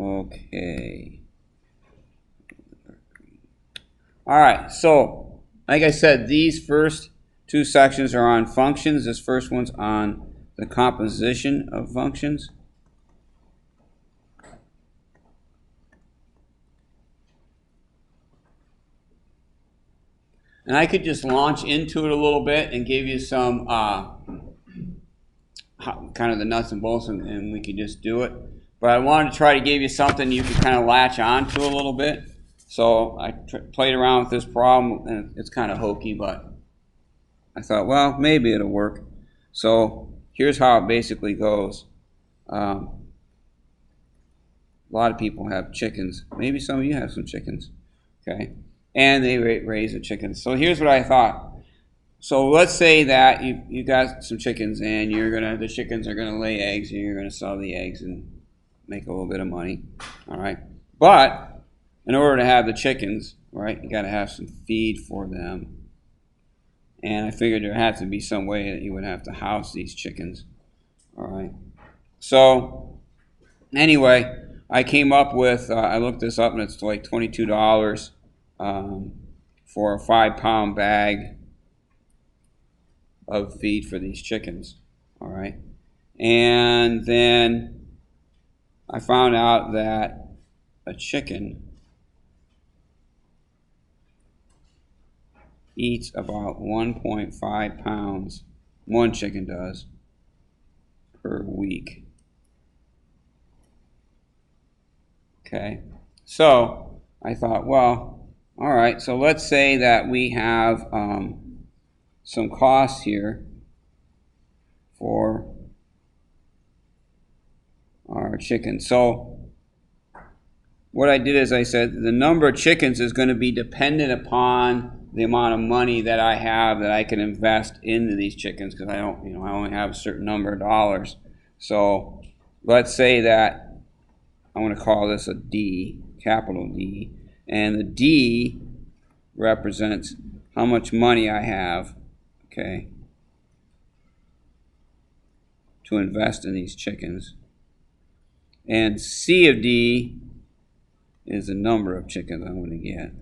Okay. All right, so like I said, these first two sections are on functions. This first one's on the composition of functions. And I could just launch into it a little bit and give you some kind of the nuts and bolts, and we could just do it. But I wanted to try to give you something you could kind of latch on to a little bit. So I played around with this problem, and it's kind of hokey, but I thought, well, maybe it'll work. So here's how it basically goes. A lot of people have chickens. Maybe some of you have some chickens, okay? And they raise the chickens. So here's what I thought. So let's say that you got some chickens, and the chickens are gonna lay eggs, and you're gonna sell the eggs and make a little bit of money. All right. But in order to have the chickens, right, you gotta have some feed for them. And I figured there had to be some way that you would have to house these chickens. All right. So anyway, I came up with, I looked this up, and it's like $22 for a 5-pound bag of feed for these chickens. All right. And then I found out that a chicken eats about 1.5 pounds, one chicken does, per week. Okay, so I thought, well, all right, so let's say that we have some costs here for our chickens. So what I did is I said the number of chickens is going to be dependent upon the amount of money that I have that I can invest into these chickens, because I don't, I only have a certain number of dollars. So let's say that I want to call this a D, capital D, and the D represents how much money I have, okay, to invest in these chickens. And C of D is the number of chickens I want to get.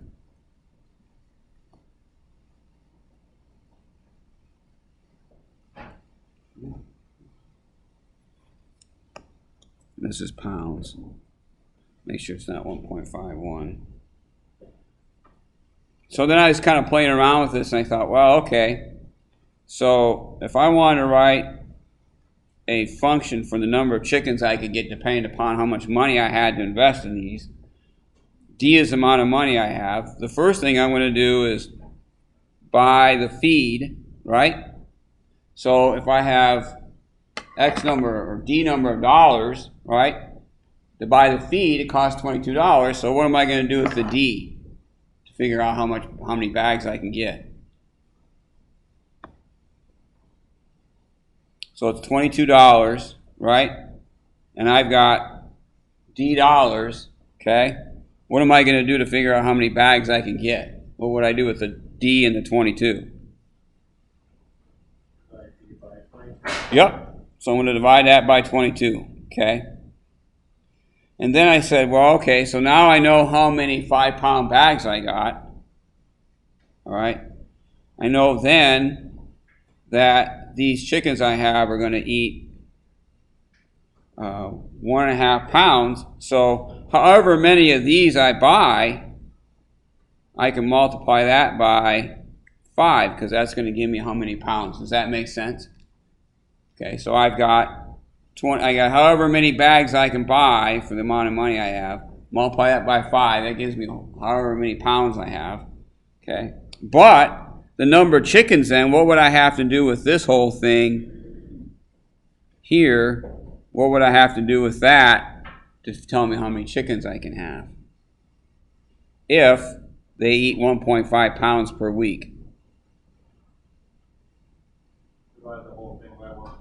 This is pounds. Make sure it's not 1.51. So then I was kind of playing around with this, and I thought, well, okay, so if I wanted to write a function for the number of chickens I could get depending upon how much money I had to invest in these, D is the amount of money I have. The first thing I'm going to do is buy the feed, right? So if I have X number or D number of dollars, right, to buy the feed, it costs $22. So what am I going to do with the D to figure out how many bags I can get? So it's $22, right? And I've got D dollars, okay? What am I going to do to figure out how many bags I can get? What would I do with the D and the 22? Yep. So I'm going to divide that by 22, okay? And then I said, well, okay, so now I know how many 5-pound bags I got, all right? I know then that these chickens I have are going to eat 1.5 pounds. So however many of these I buy, I can multiply that by 5, because that's going to give me how many pounds. Does that make sense? Okay, so I got however many bags I can buy for the amount of money I have. Multiply that by 5. That gives me however many pounds I have. Okay, but the number of chickens then, what would I have to do with this whole thing here? What would I have to do with that to tell me how many chickens I can have if they eat 1.5 pounds per week? Divide the whole thing by 1.5.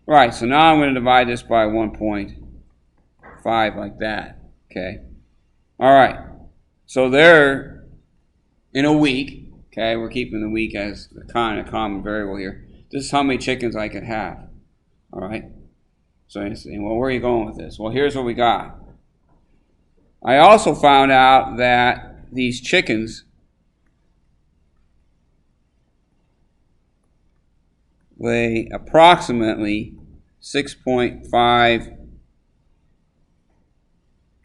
Right, so now I'm going to divide this by 1.5 like that, okay? All right, so they're in a week, okay? We're keeping the week as a common variable here. This is how many chickens I could have, all right? So you're saying, well, where are you going with this? Well, here's what we got. I also found out that these chickens lay approximately 6.5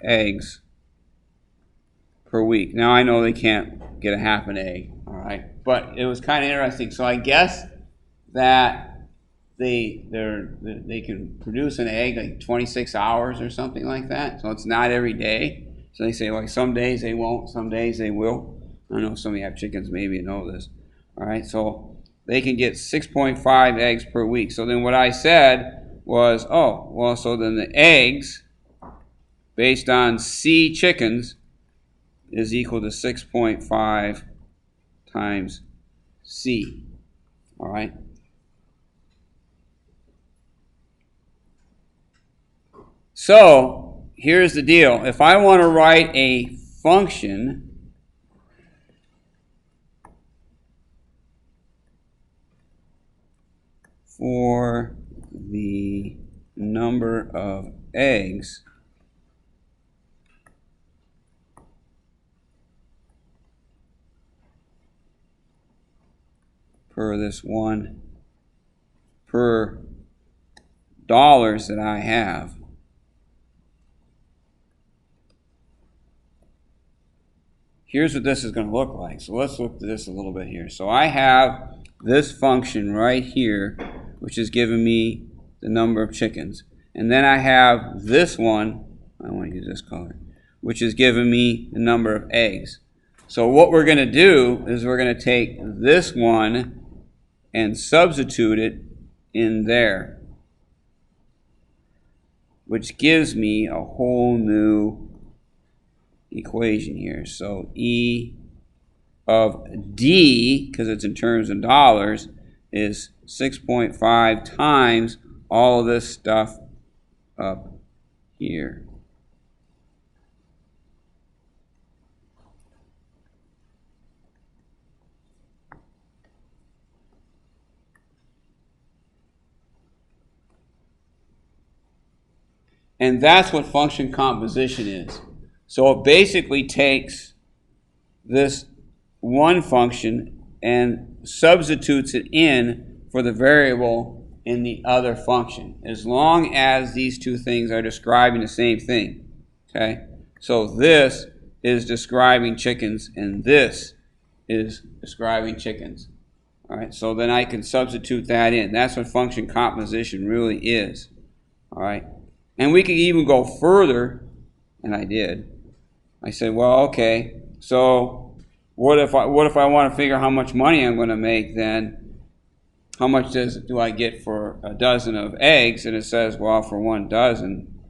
eggs per week. Now I know they can't get a half an egg, all right, but it was kind of interesting. So I guess that they can produce an egg like 26 hours or something like that. So it's not every day. So they say like some days they won't, some days they will. I know some of you have chickens, maybe you know this. All right, so they can get 6.5 eggs per week. So then what I said was, oh, well, so then the eggs based on C chickens is equal to 6.5 times C. All right. So here's the deal. If I want to write a function for the number of eggs per this one per dollars that I have, here's what this is going to look like. So let's look at this a little bit here. So I have this function right here, which is giving me the number of chickens. And then I have this one, I want to use this color, which is giving me the number of eggs. So what we're going to do is we're going to take this one and substitute it in there, which gives me a whole new equation here. So E of D, because it's in terms of dollars, is 6.5 times all of this stuff up here. And that's what function composition is. So it basically takes this one function and substitutes it in for the variable in the other function, as long as these two things are describing the same thing. Okay? So this is describing chickens, and this is describing chickens. All right? So then I can substitute that in. That's what function composition really is. All right? And we could even go further, and I did. I said, well, okay, so what if I want to figure how much money I'm going to make then? How much do I get for a dozen of eggs? And it says, well, for 1 dozen,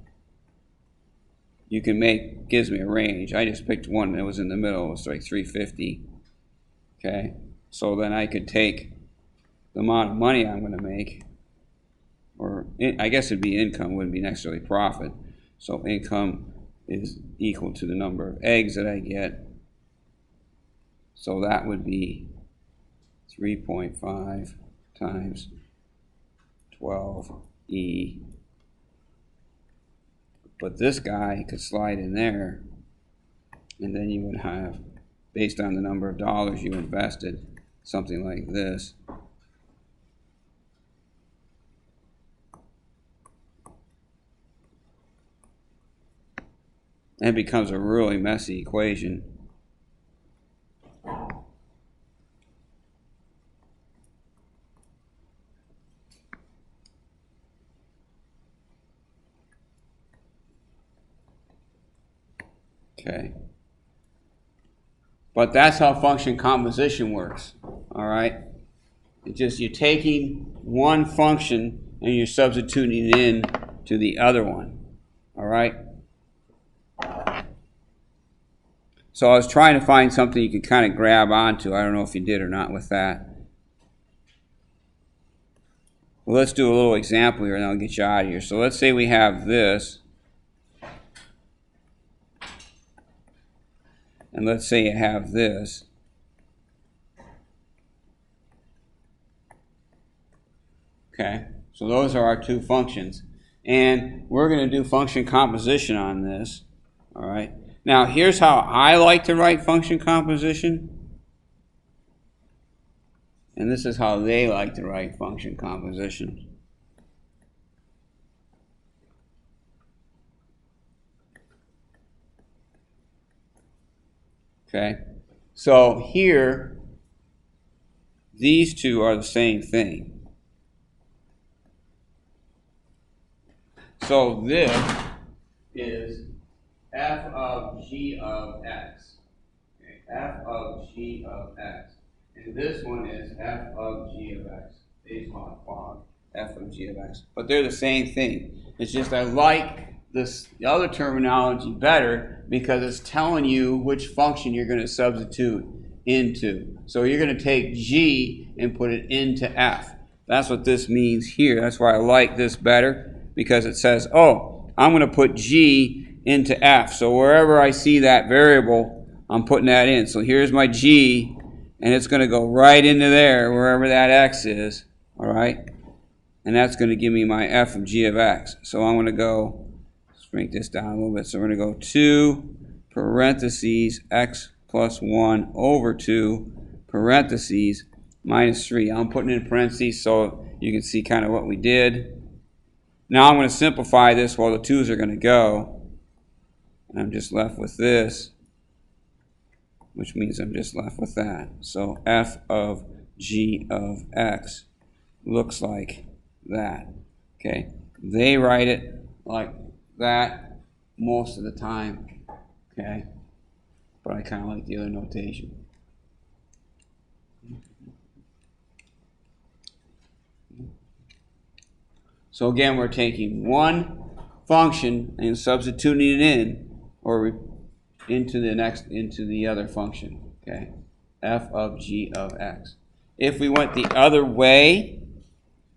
you can make, gives me a range. I just picked one that was in the middle. It was like $3.50. Okay, so then I could take the amount of money I'm going to make, or I guess it'd be income, wouldn't be necessarily profit. So income is equal to the number of eggs that I get. So that would be 3.5 times 12E. But this guy could slide in there, and then you would have, based on the number of dollars you invested, something like this. And it becomes a really messy equation. Okay. But that's how function composition works. All right. It's just you're taking one function and you're substituting it in to the other one. All right. So I was trying to find something you could kind of grab onto. I don't know if you did or not with that. Well, let's do a little example here and I'll get you out of here. So let's say we have this. And let's say you have this. Okay, so those are our two functions. And we're going to do function composition on this. All right. Now, here's how I like to write function composition. And this is how they like to write function composition. Okay, so here, these two are the same thing. So this is f of g of x. Okay, f of g of x. And this one is f of g of x. They call it fog, f of g of x. But they're the same thing. It's just I like the other terminology better because it's telling you which function you're going to substitute into. So you're going to take g and put it into f. That's what this means here. That's why I like this better, because it says, oh, I'm going to put g into f. So wherever I see that variable, I'm putting that in. So here's my g, and it's going to go right into there, wherever that x is, all right? And that's going to give me my f of g of x. So I'm going to go, let's break this down a little bit. So we're going to go 2 parentheses x plus 1 over 2 parentheses minus 3. I'm putting in parentheses so you can see kind of what we did. Now I'm going to simplify this while the 2's are going to go. And I'm just left with this, which means I'm just left with that. So f of g of x looks like that. Okay, they write it like that most of the time. Okay, but I kind of like the other notation. So again, we're taking one function and substituting it in, or into the other function. Okay, f of g of x. If we went the other way,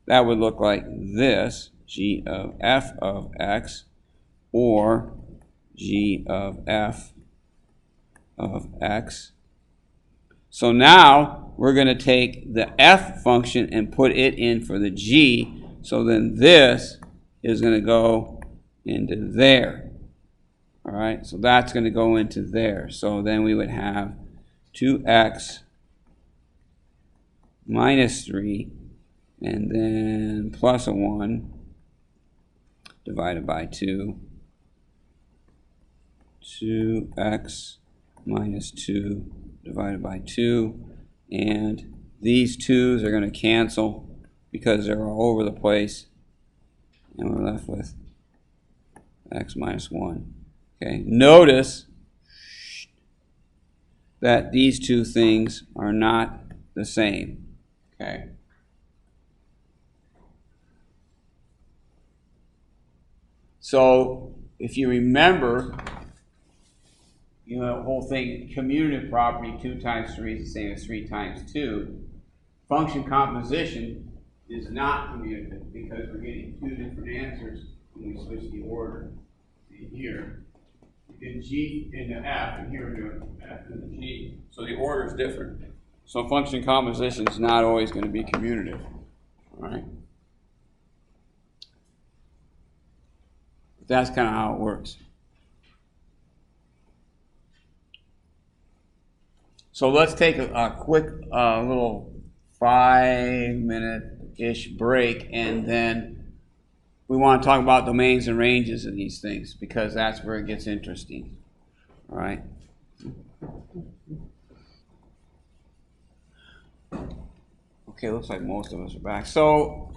that would look like this: g of f of x, or g of f of x. So now we're going to take the f function and put it in for the g. So then this is going to go into there. All right, so that's going to go into there. So then we would have 2x minus 3, and then plus a 1 divided by 2. 2x minus 2 divided by 2. And these 2's are going to cancel because they're all over the place. And we're left with x minus 1. Okay, notice that these two things are not the same. Okay. So if you remember, you know, the whole thing, commutative property, 2 times 3 is the same as 3 times 2. Function composition is not commutative because we're getting two different answers when we switch the order. See here, in G into F, and here we're doing F into G. So the order is different. So function composition is not always going to be commutative. All right? But that's kind of how it works. So let's take a quick little 5-minute-ish break, and then we want to talk about domains and ranges of these things because that's where it gets interesting. All right? Okay, looks like most of us are back. So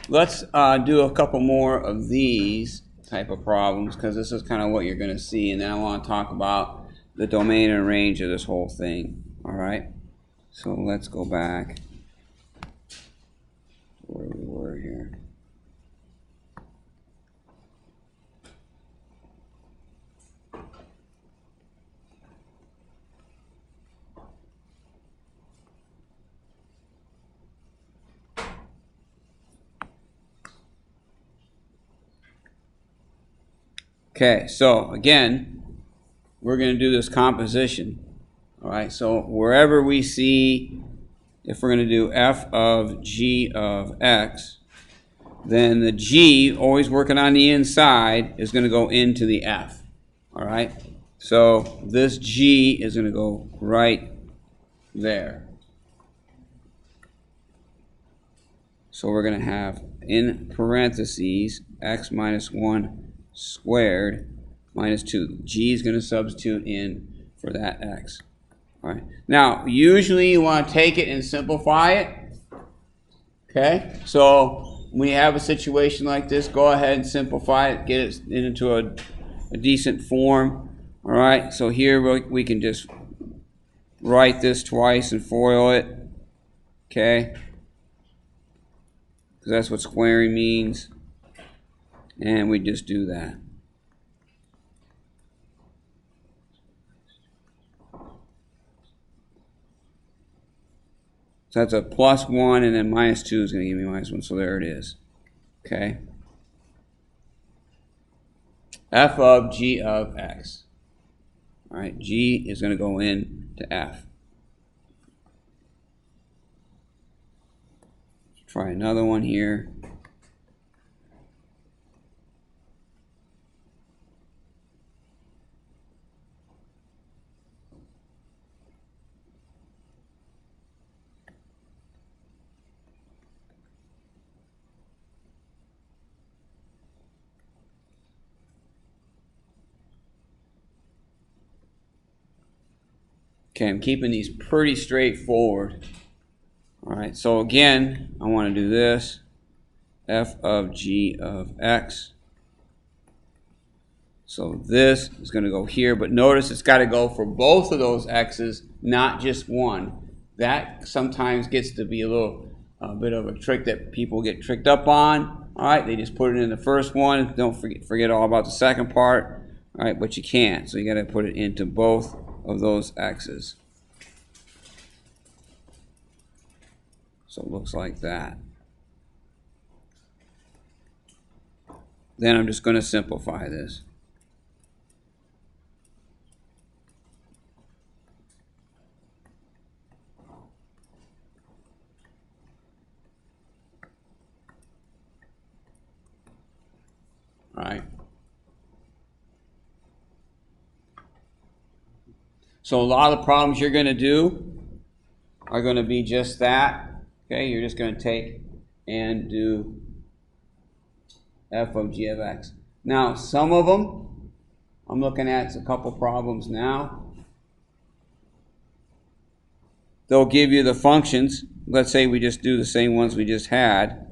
let's do a couple more of these type of problems because this is kind of what you're going to see, and then I want to talk about the domain and range of this whole thing. All right? So let's go back to where we were here. Okay, so again, we're going to do this composition. All right, so wherever we see, if we're going to do f of g of x, then the g, always working on the inside, is going to go into the f. All right, So this G is going to go right there. So we're going to have in parentheses x minus 1 squared minus 2. G is going to substitute in for that x. All right. Now, usually you want to take it and simplify it. Okay? So when you have a situation like this, go ahead and simplify it, get it into a decent form. All right? So here we can just write this twice and FOIL it. Okay? Because that's what squaring means. And we just do that. So that's a plus 1, and then minus 2 is going to give me minus 1. So there it is. Okay? F of G of X. All right, G is going to go in to F. Let's try another one here. Okay, I'm keeping these pretty straightforward. All right, so again, I want to do this. F of G of X. So this is going to go here, but notice it's got to go for both of those X's, not just one. That sometimes gets to be a bit of a trick that people get tricked up on. All right, they just put it in the first one. Don't forget all about the second part. All right, but you can't. So you got to put it into both of those X's. So it looks like that. Then I'm just going to simplify this. All right. So a lot of the problems you're going to do are going to be just that. Okay, you're just going to take and do f of g of x. Now, some of them, I'm looking at a couple problems now. They'll give you the functions. Let's say we just do the same ones we just had.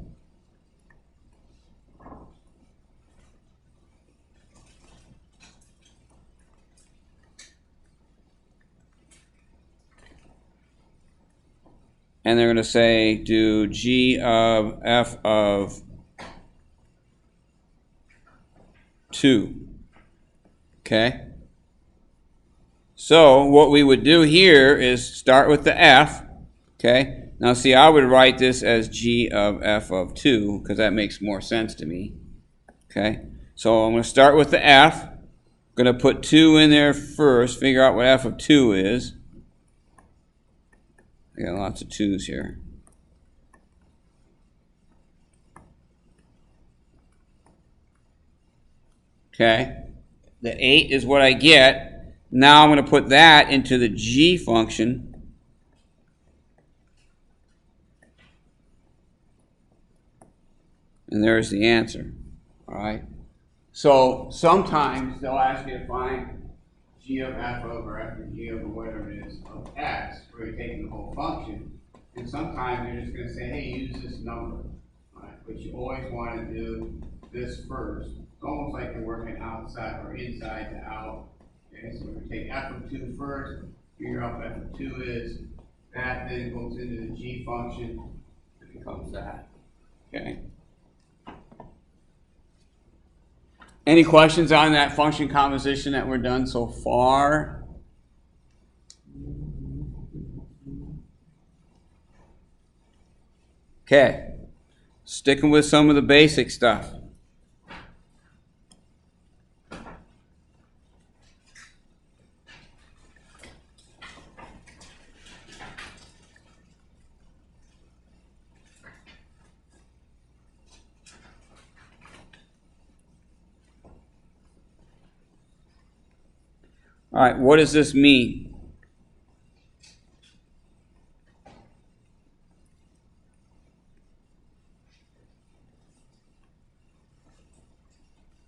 And they're going to say do g of f of 2. Okay? So what we would do here is start with the f. Okay? Now see, I would write this as g of f of 2 because that makes more sense to me. Okay? So I'm going to start with the f. I'm going to put 2 in there first, figure out what f of 2 is. I got lots of 2's here. Okay? The 8 is what I get. Now I'm going to put that into the g function. And there's the answer. All right? So sometimes they'll ask you to find g of f over f of g over whatever it is of x, where you're taking the whole function. And sometimes they're just going to say, hey, use this number. All right? But you always want to do this first. It's almost like you're working outside or inside to out. Okay, so we're going to take f of 2 first, figure out what f of 2 is. That then goes into the g function. It becomes that. Okay. Any questions on that function composition that we're done so far? Okay. Sticking with some of the basic stuff. All right, what does this mean?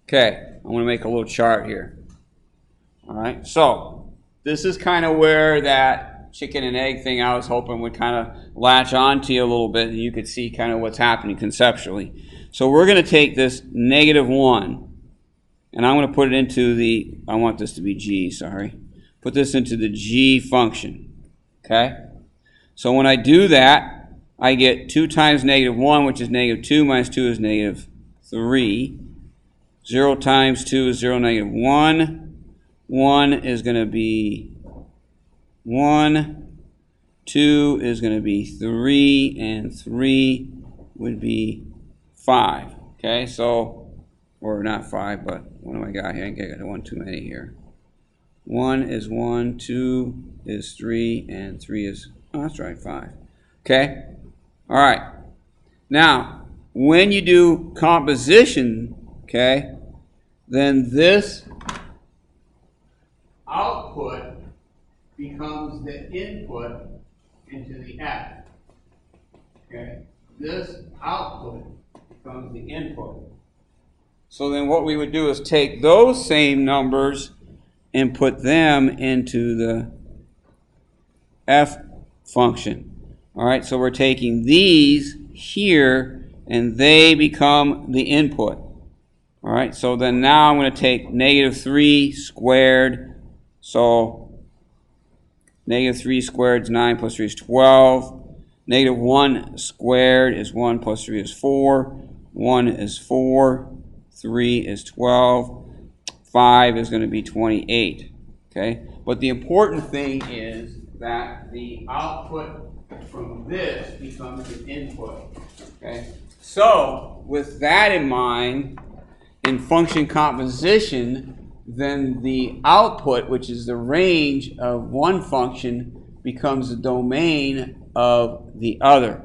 Okay, I'm going to make a little chart here. All right, so this is kind of where that chicken and egg thing I was hoping would kind of latch on to you a little bit and you could see kind of what's happening conceptually. So we're going to take this -1 and I'm going to put it into the, I want this to be g, sorry. Put this into the g function, okay? So when I do that, I get 2 times -1, which is -2, minus 2 is -3. 0 times 2 is 0, -1. 1 is going to be 1. 2 is going to be 3, and 3 would be 5. Okay, so, or not 5, but what do I got here? I think I got one too many here. 1 is 1, 2 is 3, and 3 is, oh, that's right, 5. Okay, all right. Now, when you do composition, okay, then this output becomes the input into the F. Okay, this output becomes the input. So then what we would do is take those same numbers and put them into the F function. All right, so we're taking these here and they become the input. All right, so then now I'm going to take -3 squared. So -3 squared is 9 plus 3 is 12. -1 squared is 1 plus 3 is 4. 1 is 4. 3 is 12. 5 is going to be 28. Okay, but the important thing is that the output from this becomes the input. Okay, so with that in mind, in function composition, then the output, which is the range of one function, becomes the domain of the other.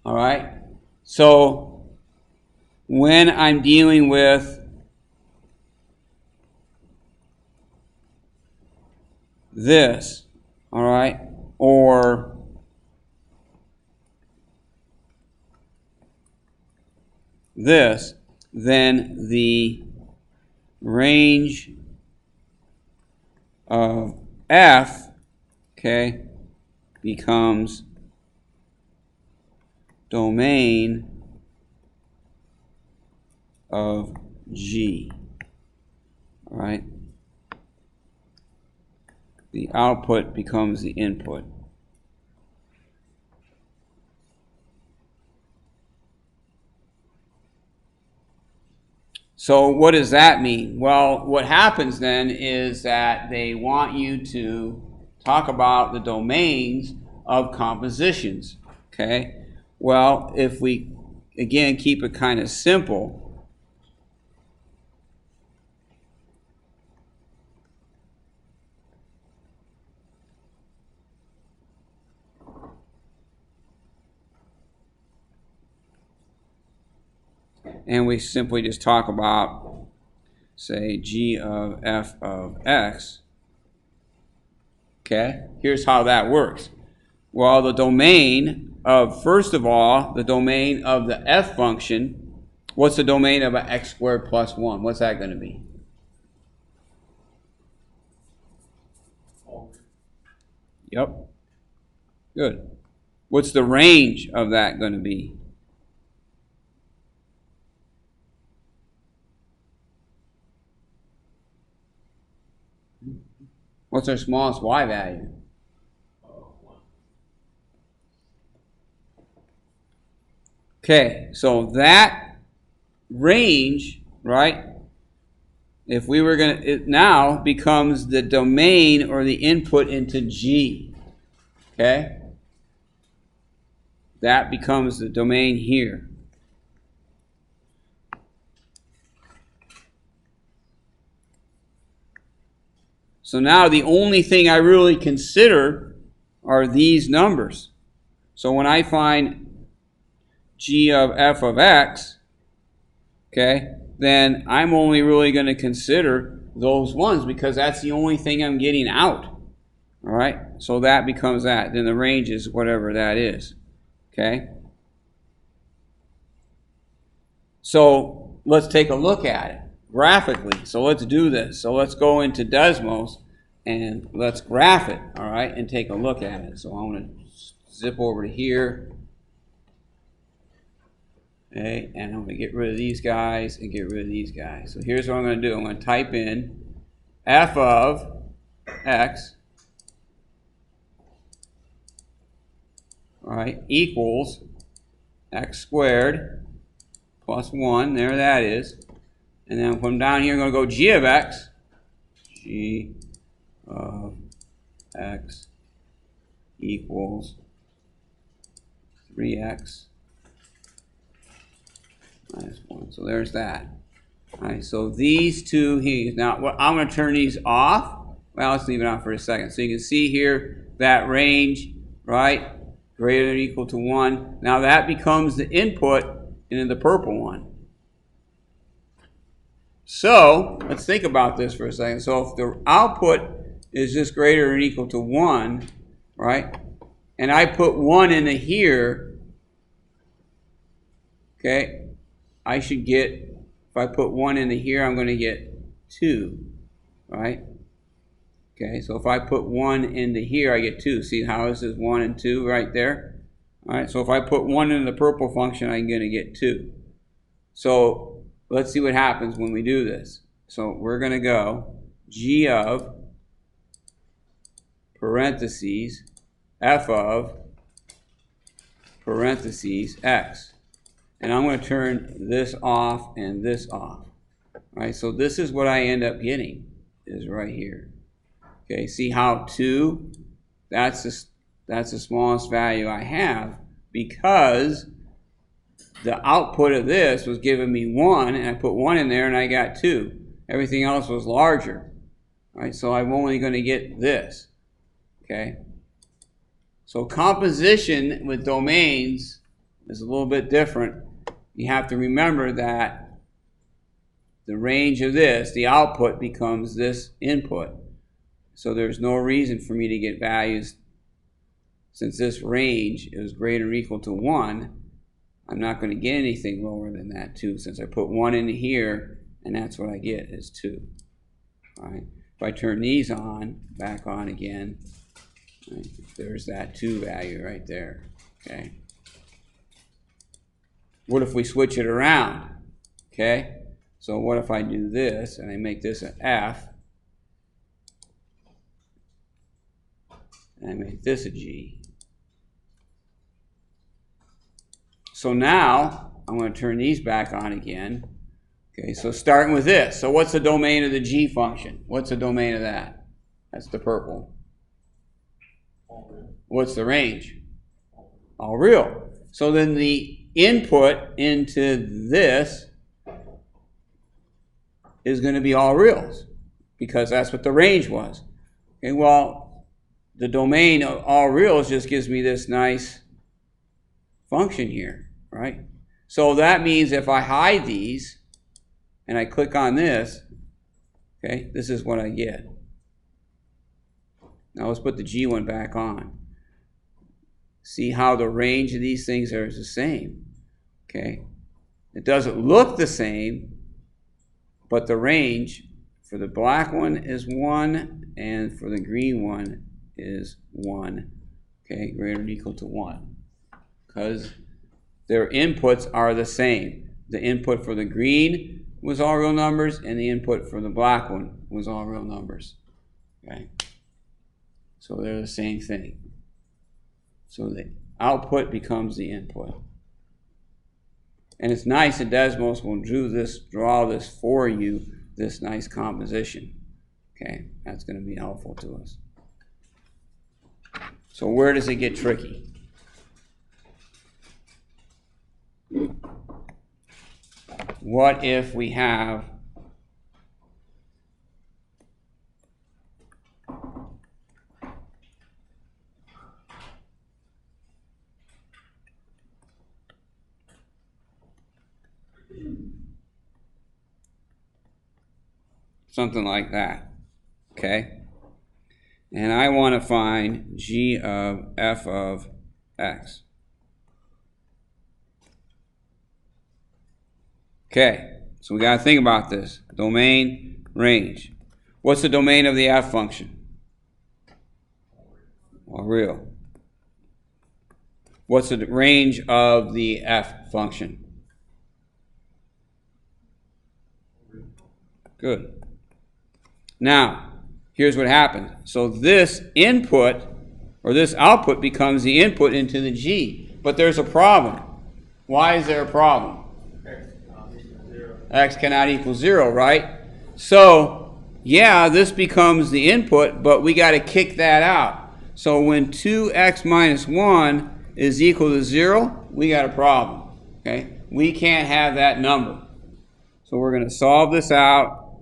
All right? So when I'm dealing with this, all right, or this, then the range of F, okay, becomes domain of G. All right? The output becomes the input. So what does that mean? Well, what happens then is that they want you to talk about the domains of compositions. Okay? Well, if we, again, keep it kind of simple, and we simply just talk about, say, G of F of X, okay, here's how that works. Well, the domain of, first of all, the domain of the F function, what's the domain of an x squared plus 1? What's that going to be? Yep. Good. What's the range of that going to be? What's our smallest y value? Okay, so that range, right, if we were going to, it now becomes the domain or the input into G. Okay? That becomes the domain here. So now the only thing I really consider are these numbers. So when I find G of F of X, okay, then I'm only really going to consider those ones because that's the only thing I'm getting out. All right, so that becomes that. Then the range is whatever that is. Okay? So let's take a look at it graphically. So let's do this. So let's go into Desmos and let's graph it, all right, and take a look at it. So I'm going to zip over to here. Okay, and I'm going to get rid of these guys and get rid of these guys. So here's what I'm going to do. I'm going to type in f of x, all right, equals x squared plus 1. There that is. And then from down here, I'm going to go g of x. G of x equals 3x minus 1. So there's that. All right, so these two here. Now, I'm going to turn these off. Well, let's leave it on for a second. So you can see here that range, right, greater than or equal to 1. Now that becomes the input into the purple one. So let's think about this for a second. So if the output is just greater than or equal to 1, right, and I put 1 into here, okay, I should get, if I put 1 into here, I'm going to get 2, right? Okay, so if I put 1 into here, I get 2. See how this is 1 and 2 right there? All right, so if I put 1 into the purple function, I'm going to get 2. So let's see what happens when we do this. So we're going to go g of parentheses f of parentheses x. And I'm going to turn this off and this off. All right, so this is what I end up getting, is right here. Okay, see how 2, that's the smallest value I have because the output of this was giving me 1, and I put 1 in there and I got 2. Everything else was larger. All right, so I'm only going to get this. Okay? So composition with domains is a little bit different. You have to remember that the range of this, the output, becomes this input. So there's no reason for me to get values. Since this range is greater or equal to 1, I'm not going to get anything lower than that 2, since I put 1 into here, and that's what I get is 2. All right. If I turn these on, back on again, right, there's that 2 value right there. Okay. What if we switch it around? Okay. So what if I do this, and I make this an F, and I make this a G? So now I'm going to turn these back on again. Okay, so starting with this. So what's the domain of the G function? What's the domain of that? That's the purple. What's the range? All real. So then the input into this is going to be all reals because that's what the range was. Okay, well, the domain of all reals just gives me this nice function here, right? So that means if I hide these and I click on this, okay, this is what I get. Now let's put the G one back on. See how the range of these things are the same, okay? It doesn't look the same, but the range for the black one is 1 and for the green one is 1, okay, greater than or equal to 1, because their inputs are the same. The input for the green was all real numbers, and the input for the black one was all real numbers. Okay? So they're the same thing. So the output becomes the input. And it's nice that Desmos will draw this for you, this nice composition. Okay? That's going to be helpful to us. So where does it get tricky? What if we have something like that, okay? And I want to find g of f of x. Okay, so we got to think about this. Domain, range. What's the domain of the f function? All real. What's the range of the f function? Good. Now, here's what happens. So this input, or this output, becomes the input into the g. But there's a problem. Why is there a problem? X cannot equal 0, right? So, yeah, this becomes the input, but we got to kick that out. So when 2x minus 1 is equal to 0, we got a problem. Okay? We can't have that number. So we're going to solve this out,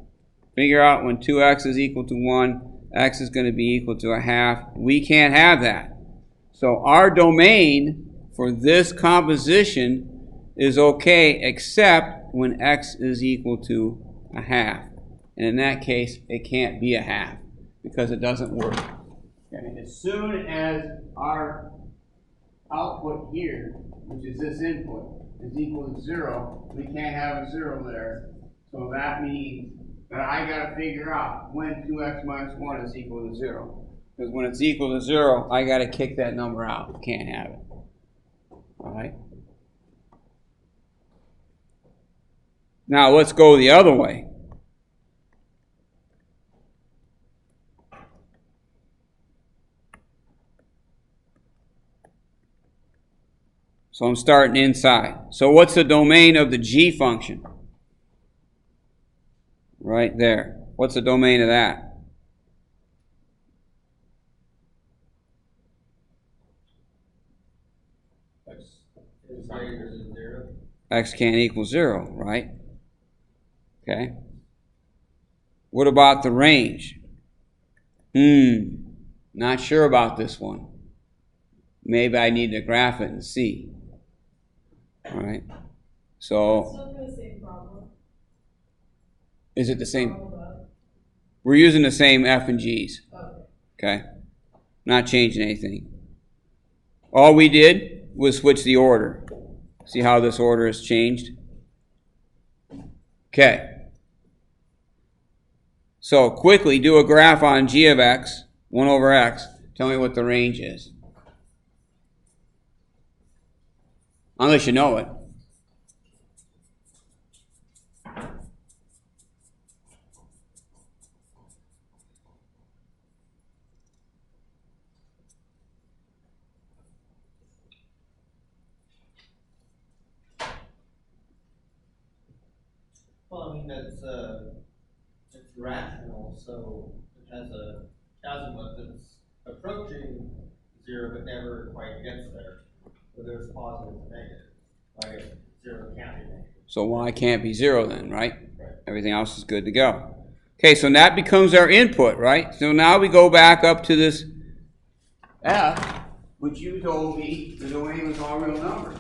figure out when 2x is equal to 1, x is going to be equal to a half. We can't have that. So our domain for this composition is okay except when x is equal to a half. And in that case, it can't be a half because it doesn't work. Okay. As soon as our output here, which is this input, is equal to 0, we can't have a 0 there. So that means that I got to figure out when 2x minus 1 is equal to 0. Because when it's equal to 0, I got to kick that number out. Can't have it. All right? Now let's go the other way. So I'm starting inside. So what's the domain of the g function? Right there. What's the domain of that? X can't equal 0, right? Okay. What about the range? Not sure about this one. Maybe I need to graph it and see. All right. So, still the same problem. Is it the same? We're using the same F and G's. Okay. Not changing anything. All we did was switch the order. See how this order has changed? Okay. So quickly do a graph on g of x, 1 over x. Tell me what the range is. Unless you know it. Well, I mean, it's rational, so it has a azimuth that's approaching 0 but never quite gets there. So there's positive and negative. I guess 0 can't be negative. So y can't be 0 then, right? Everything else is good to go. Okay, so that becomes our input, right? So now we go back up to this f, which you told me the domain was all real numbers.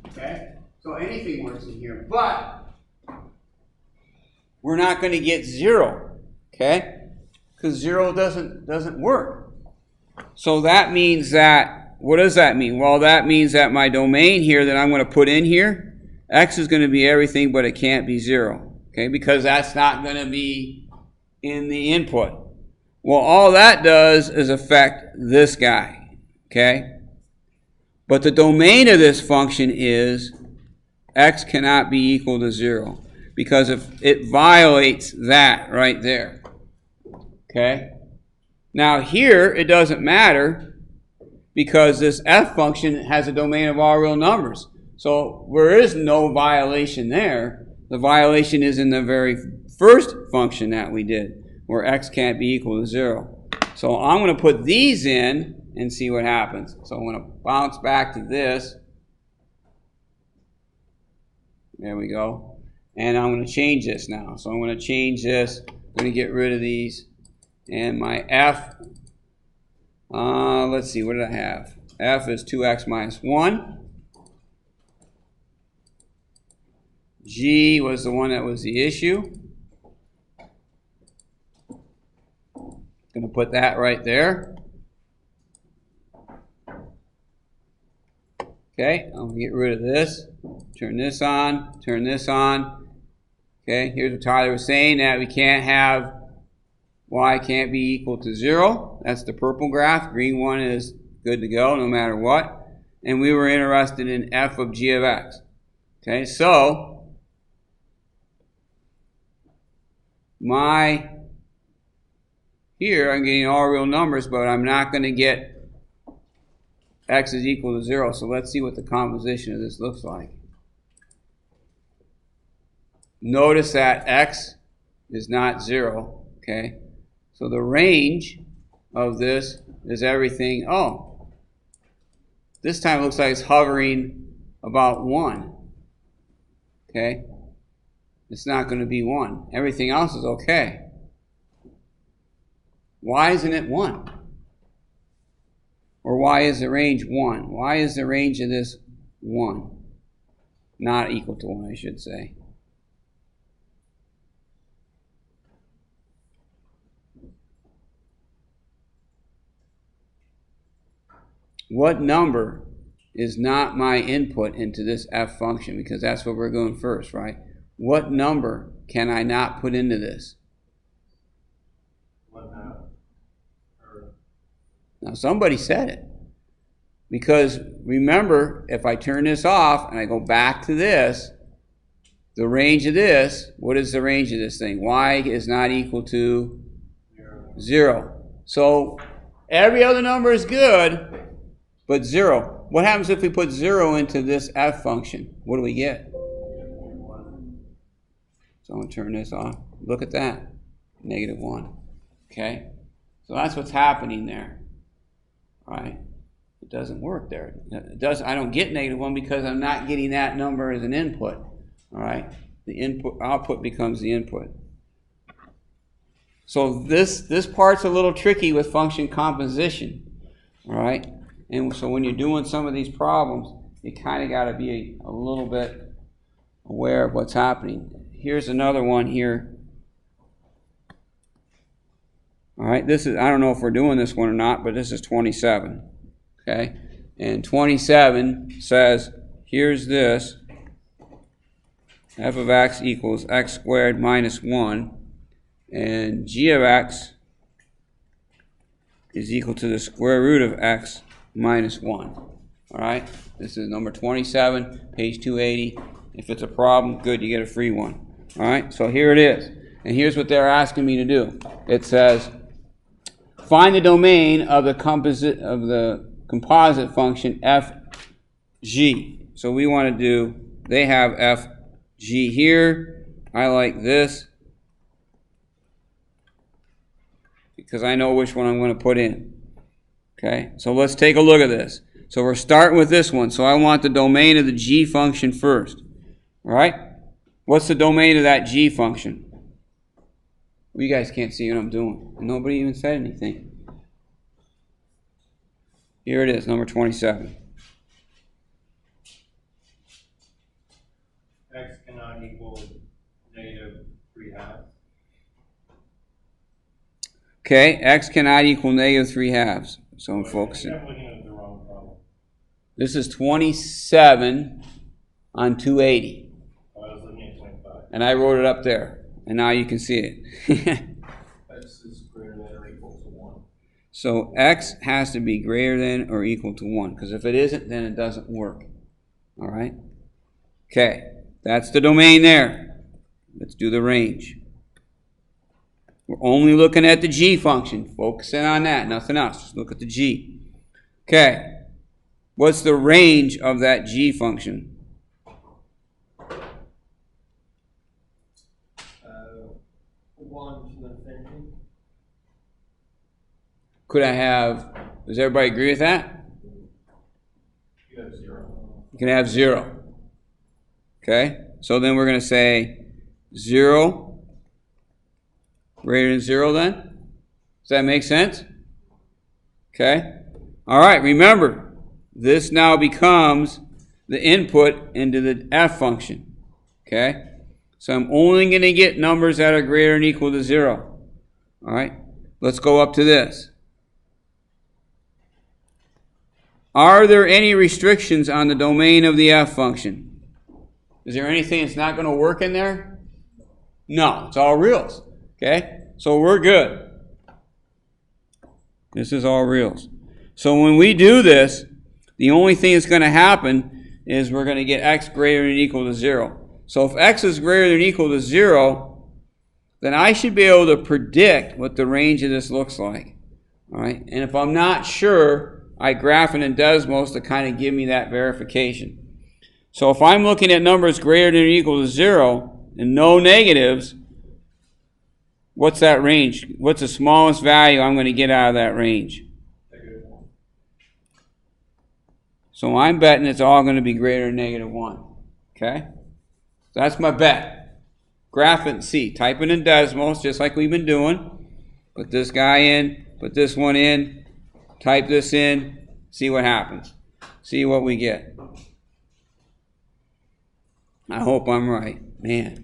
Okay? So anything works in here. But we're not going to get 0, okay? Because 0 doesn't work. So that means that, what does that mean? Well, that means that my domain here that I'm going to put in here, x is going to be everything, but it can't be 0, okay? Because that's not going to be in the input. Well, all that does is affect this guy, okay? But the domain of this function is x cannot be equal to 0. Because if it violates that right there. Okay? Now here, it doesn't matter because this f function has a domain of all real numbers. So there is no violation there. The violation is in the very first function that we did, where x can't be equal to 0. So I'm going to put these in and see what happens. So I'm going to bounce back to this. There we go. And I'm going to change this now. So I'm going to change this. I'm going to get rid of these. And my f, let's see, what did I have? F is 2x minus 1. G was the one that was the issue. going to put that right there. Okay, I'm going to get rid of this. Turn this on. Turn this on. Okay, here's what Tyler was saying, that we can't have y can't be equal to 0. That's the purple graph. Green one is good to go no matter what. And we were interested in f of g of x. Okay, so here I'm getting all real numbers, but I'm not going to get x is equal to 0. So let's see what the composition of this looks like. Notice that x is not 0. Okay, so the range of this is everything. Oh, this time it looks like it's hovering about 1. Okay, it's not going to be 1. Everything else is okay. Why isn't it 1? Or why is the range 1? Why is the range of this 1? Not equal to 1, I should say. What number is not my input into this f function? Because that's what we're going first, right? What number can I not put into this? 1/2. Now somebody said it. Because remember, if I turn this off and I go back to this, the range of this, what is the range of this thing? Y is not equal to 0. So every other number is good, but 0. What happens if we put 0 into this f function? What do we get? So I'm going to turn this off. Look at that. -1. Okay? So that's what's happening there. All right? It doesn't work there. I don't get -1 because I'm not getting that number as an input. All right? The output becomes the input. So this part's a little tricky with function composition. All right? And so when you're doing some of these problems, you kind of got to be a little bit aware of what's happening. Here's another one here. All right, this is, I don't know if we're doing this one or not, but this is 27. Okay? And 27 says, here's this. F of x equals x squared minus 1. And g of x is equal to the square root of x minus 1. All right? This is number 27, page 280. If it's a problem, good, you get a free one. All right? So here it is. And here's what they're asking me to do. It says, find the domain of the composite function fg. So we want to do, they have fg here. I like this because I know which one I'm going to put in. Okay, so let's take a look at this. So we're starting with this one. So I want the domain of the g function first. All right? What's the domain of that g function? Well, you guys can't see what I'm doing. Nobody even said anything. Here it is, number 27. X cannot equal -3/2. Okay, x cannot equal -3/2. So I'm focusing. I'm looking at the wrong problem. This is 27 on 280. I was looking at 25. And I wrote it up there. And now you can see it. X is greater than or equal to 1. So x has to be greater than or equal to 1. Because if it isn't, then it doesn't work. All right? Okay, that's the domain there. Let's do the range. We're only looking at the g function. Focusing on that, nothing else. Just look at the g. Okay. What's the range of that g function? 1 to infinity. Could I have, does everybody agree with that? You have 0. You can have 0. Okay. So then we're going to say 0 greater than 0 then? Does that make sense? Okay. All right. Remember, this now becomes the input into the f function. Okay. So I'm only going to get numbers that are greater than or equal to 0. All right. Let's go up to this. Are there any restrictions on the domain of the f function? Is there anything that's not going to work in there? No, it's all reals. Okay? So we're good. This is all reals. So when we do this, the only thing that's going to happen is we're going to get x greater than or equal to 0. So if x is greater than or equal to 0, then I should be able to predict what the range of this looks like. All right? And if I'm not sure, I graph it in Desmos to kind of give me that verification. So if I'm looking at numbers greater than or equal to 0 and no negatives, what's that range? What's the smallest value I'm going to get out of that range? So I'm betting it's all going to be greater than -1. Okay? So that's my bet. Graph it and see. Type it in Desmos, just like we've been doing. Put this guy in, put this one in, type this in, see what happens. See what we get. I hope I'm right. Man.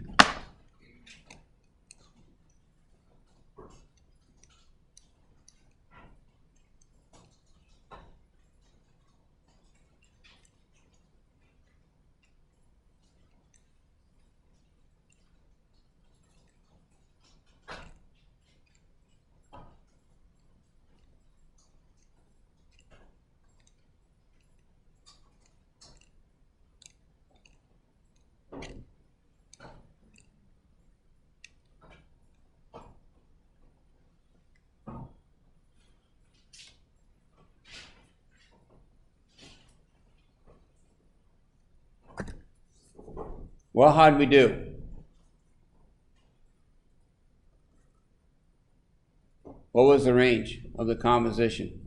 Well, how'd we do? What was the range of the composition?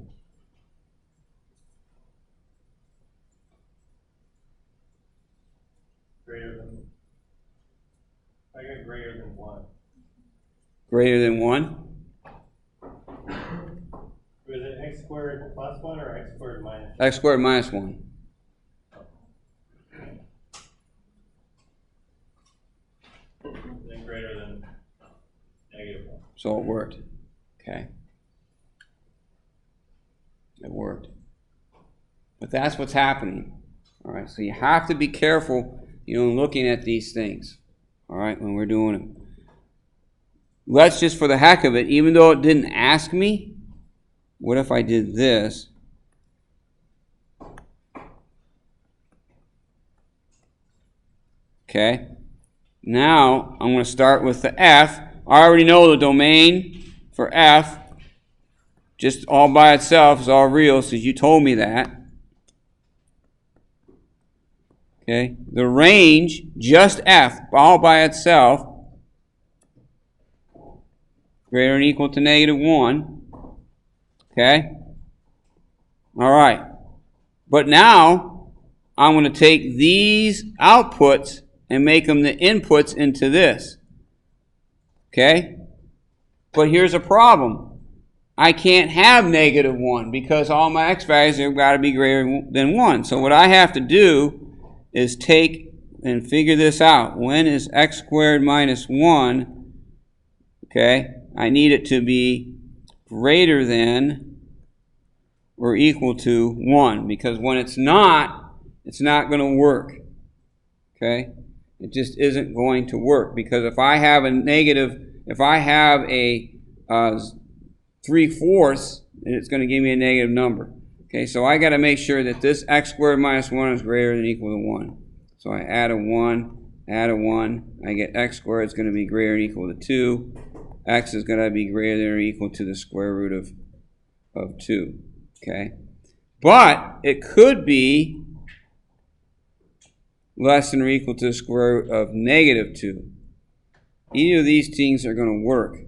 I got greater than 1. Greater than 1? Was it x squared plus 1 or x squared minus 1? X squared minus 1. Then greater than -1. So it worked. Okay. It worked. But that's what's happening. All right. So you have to be careful, looking at these things. All right, when we're doing it. Let's just, for the heck of it, even though it didn't ask me, what if I did this? Okay. Now, I'm going to start with the f. I already know the domain for f, just all by itself, is all real, since you told me that. Okay. The range, just f, all by itself, greater than or equal to -1. Okay? All right. But now, I'm going to take these outputs and make them the inputs into this. Okay? But here's a problem. I can't have -1 because all my x values have got to be greater than 1. So what I have to do is take and figure this out. When is x squared minus 1? Okay? I need it to be greater than or equal to 1, because when it's not going to work. Okay? It just isn't going to work, because if I have a 3/4, it's going to give me a negative number. Okay, so I got to make sure that this x squared minus 1 is greater than or equal to 1. So I add a 1, I get x squared is going to be greater than or equal to 2. X is going to be greater than or equal to the square root of 2. Okay? But it could be less than or equal to the square root of -2. Either of these things are going to work.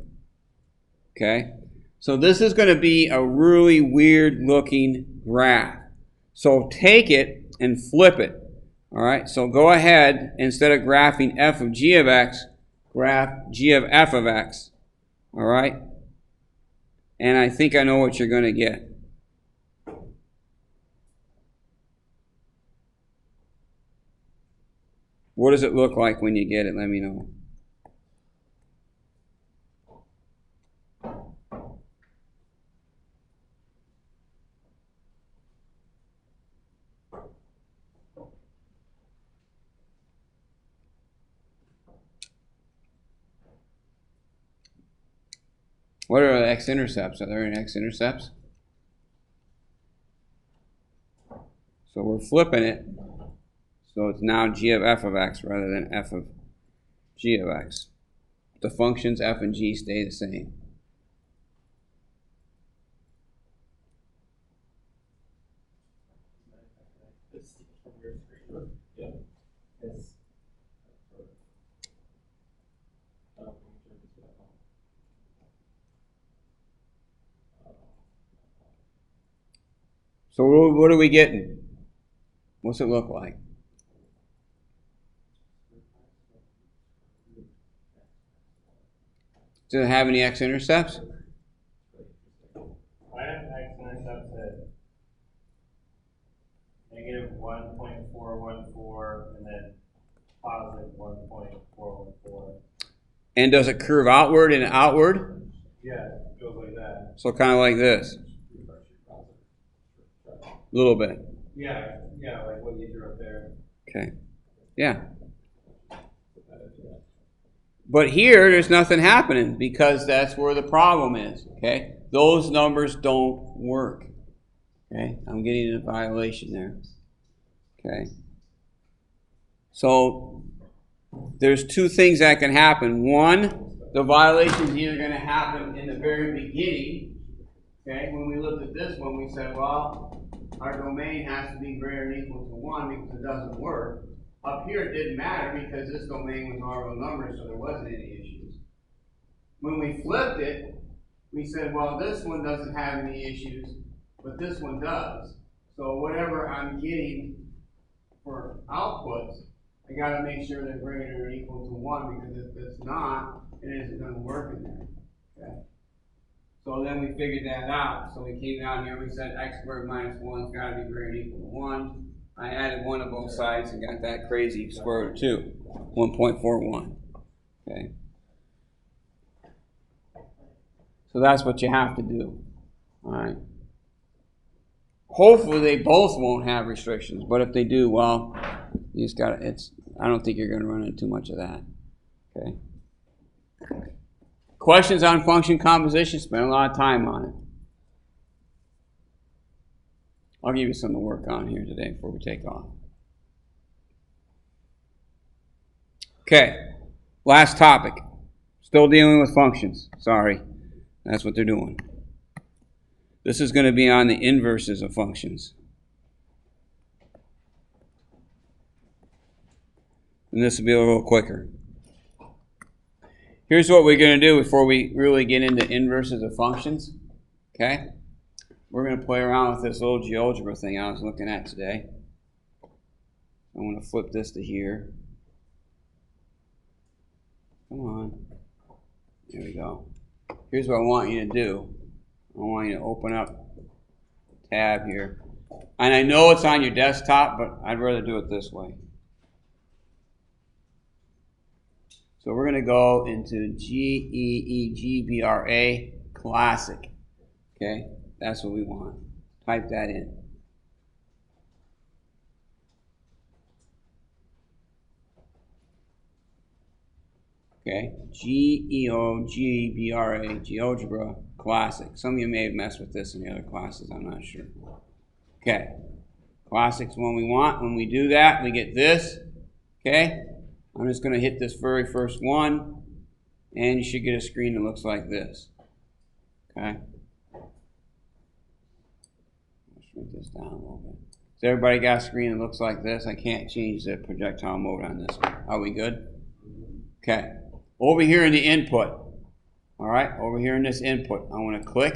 Okay? So this is going to be a really weird looking graph. So take it and flip it. All right? So go ahead, instead of graphing f of g of x, graph g of f of x. All right? And I think I know what you're going to get. What does it look like when you get it? Let me know. What are the x-intercepts? Are there any x-intercepts? So we're flipping it. So it's now g of f of x rather than f of g of x. The functions f and g stay the same. So what are we getting? What's it look like? Does it have any x-intercepts? I have x-intercepts at negative 1.414 and then positive 1.414. And does it curve outward and outward? Yeah, it goes like that. So kind of like this. A little bit. Yeah, like what you drew up there. Okay. Yeah. But here, there's nothing happening because that's where the problem is. Okay. Those numbers don't work. Okay. I'm getting a violation there. Okay. So there's two things that can happen. One, the violation is either going to happen in the very beginning. Okay. When we looked at this one, we said, well, our domain has to be greater than or equal to 1 because it doesn't work. Up here it didn't matter because this domain was all real numbers, so there wasn't any issues. When we flipped it, we said, well, this one doesn't have any issues, but this one does. So whatever I'm getting for outputs, I got to make sure they're greater or equal to 1 because if it's not, it isn't going to work in there. Okay. So then we figured that out. So we came down here, we said x squared minus 1's got to be greater or equal to 1. I added 1 to both sides and got that crazy square root of 2, 1.41. Okay. So that's what you have to do. All right. Hopefully they both won't have restrictions, but if they do, well, you just got to, I don't think you're going to run into too much of that. Okay. Questions on function composition? Spend a lot of time on it. I'll give you something to work on here today before we take off. Okay, last topic. Still dealing with functions. Sorry, that's what they're doing. This is going to be on the inverses of functions. And this will be a little quicker. Here's what we're going to do before we really get into inverses of functions. Okay? We're going to play around with this little GeoGebra thing I was looking at today. I'm going to flip this to here. Come on. There we go. Here's what I want you to do. I want you to open up a tab here. And I know it's on your desktop, but I'd rather do it this way. So we're going to go into GEEGBRA Classic. Okay? That's what we want. Type that in. Okay, GEOGBRA, GeoGebra Classic. Some of you may have messed with this in the other classes, I'm not sure. Okay, Classic's one we want. When we do that, we get this. Okay, I'm just going to hit this very first one, and you should get a screen that looks like this. Okay. Shrink this down a little bit. So everybody got a screen that looks like this? I can't change the projectile mode on this one. Are we good? Okay. Over here in the input, all right, over here in this input, I want to click.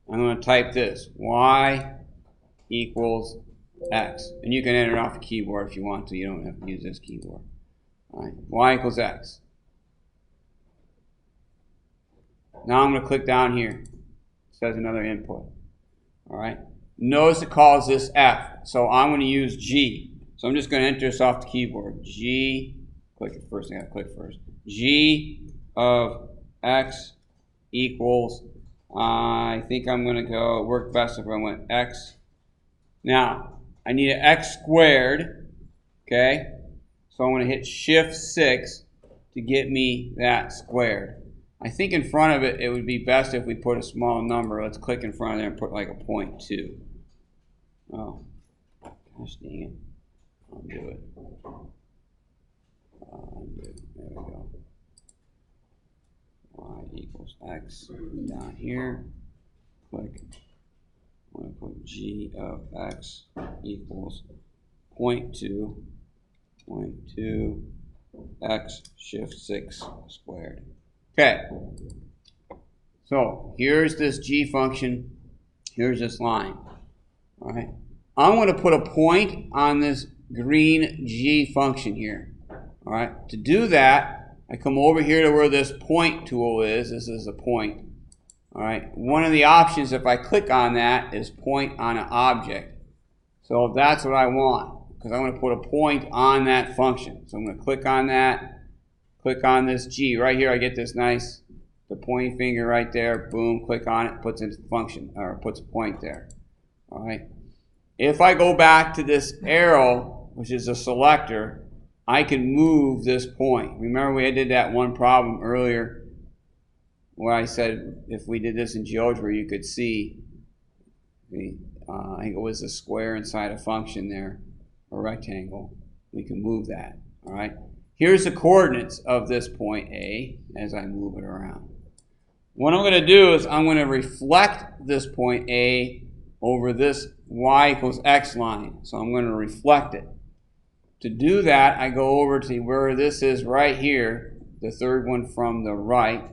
I'm going to type this, y equals x. And you can enter it off the keyboard if you want to. You don't have to use this keyboard. All right, y equals x. Now I'm going to click down here. It says another input. All right. Notice it calls this f. So I'm going to use G. So I'm just going to enter this off the keyboard. G, click it first. I got to click first. G of x equals, I think I'm going to go, it worked best if I went x. Now, I need an x squared, okay? So I'm going to hit Shift 6 to get me that squared. I think in front of it, it would be best if we put a small number. Let's click in front of there and put like a 0.2. Oh, gosh dang it. Undo it. There we go. Y equals X down here. Click. I'm going to put G of X equals 0.2. 0.2 X shift 6 squared. Okay. So here's this G function. Here's this line. All right. I'm going to put a point on this green G function here. All right. To do that, I come over here to where this point tool is. This is a point. All right. One of the options, if I click on that, is point on an object. So that's what I want, because I'm going to put a point on that function. So I'm going to click on that, click on this G. Right here I get this nice, the pointing finger right there, boom, click on it, puts it in function, or puts a point there. All right. If I go back to this arrow, which is a selector, I can move this point. Remember we did that one problem earlier where I said if we did this in GeoGebra, you could see I think it was a square inside a function there, a rectangle. We can move that. All right. Here's the coordinates of this point A as I move it around. What I'm going to do is I'm going to reflect this point A over this y equals x line. So I'm going to reflect it. To do that, I go over to where this is right here, the third one from the right.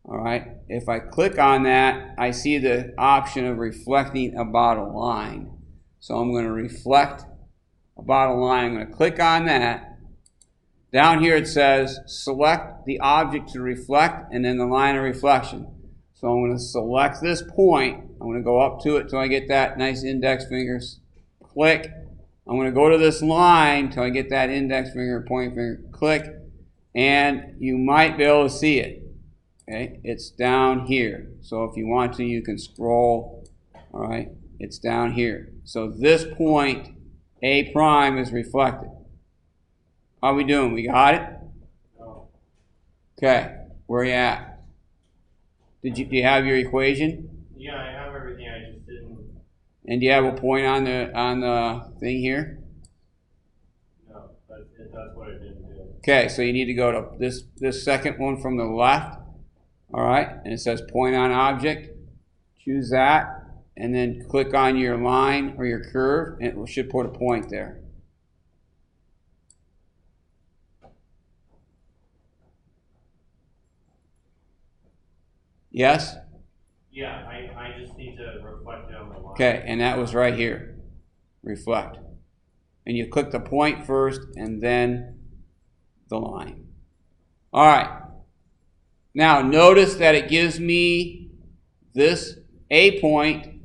All right. If I click on that, I see the option of reflecting about a line. So I'm going to reflect about a line. I'm going to click on that. Down here it says select the object to reflect and then the line of reflection. So I'm going to select this point. I'm going to go up to it till I get that nice index fingers. Click. I'm going to go to this line till I get that index finger, pointing finger. Click. And you might be able to see it. Okay, it's down here. So if you want to, you can scroll. All right, it's down here. So this point, A prime, is reflected. How are we doing? We got it? Okay, where are you at? Do you have your equation? Yeah, I have everything, I just didn't. And do you have a point on the thing here? No, that's what I didn't do. Okay, so you need to go to this second one from the left. All right, and it says point on object. Choose that, and then click on your line or your curve, and it should put a point there. Yes? Yeah, I just need to reflect it on the line. Okay, and that was right here. Reflect. And you click the point first, and then the line. All right. Now, notice that it gives me this A point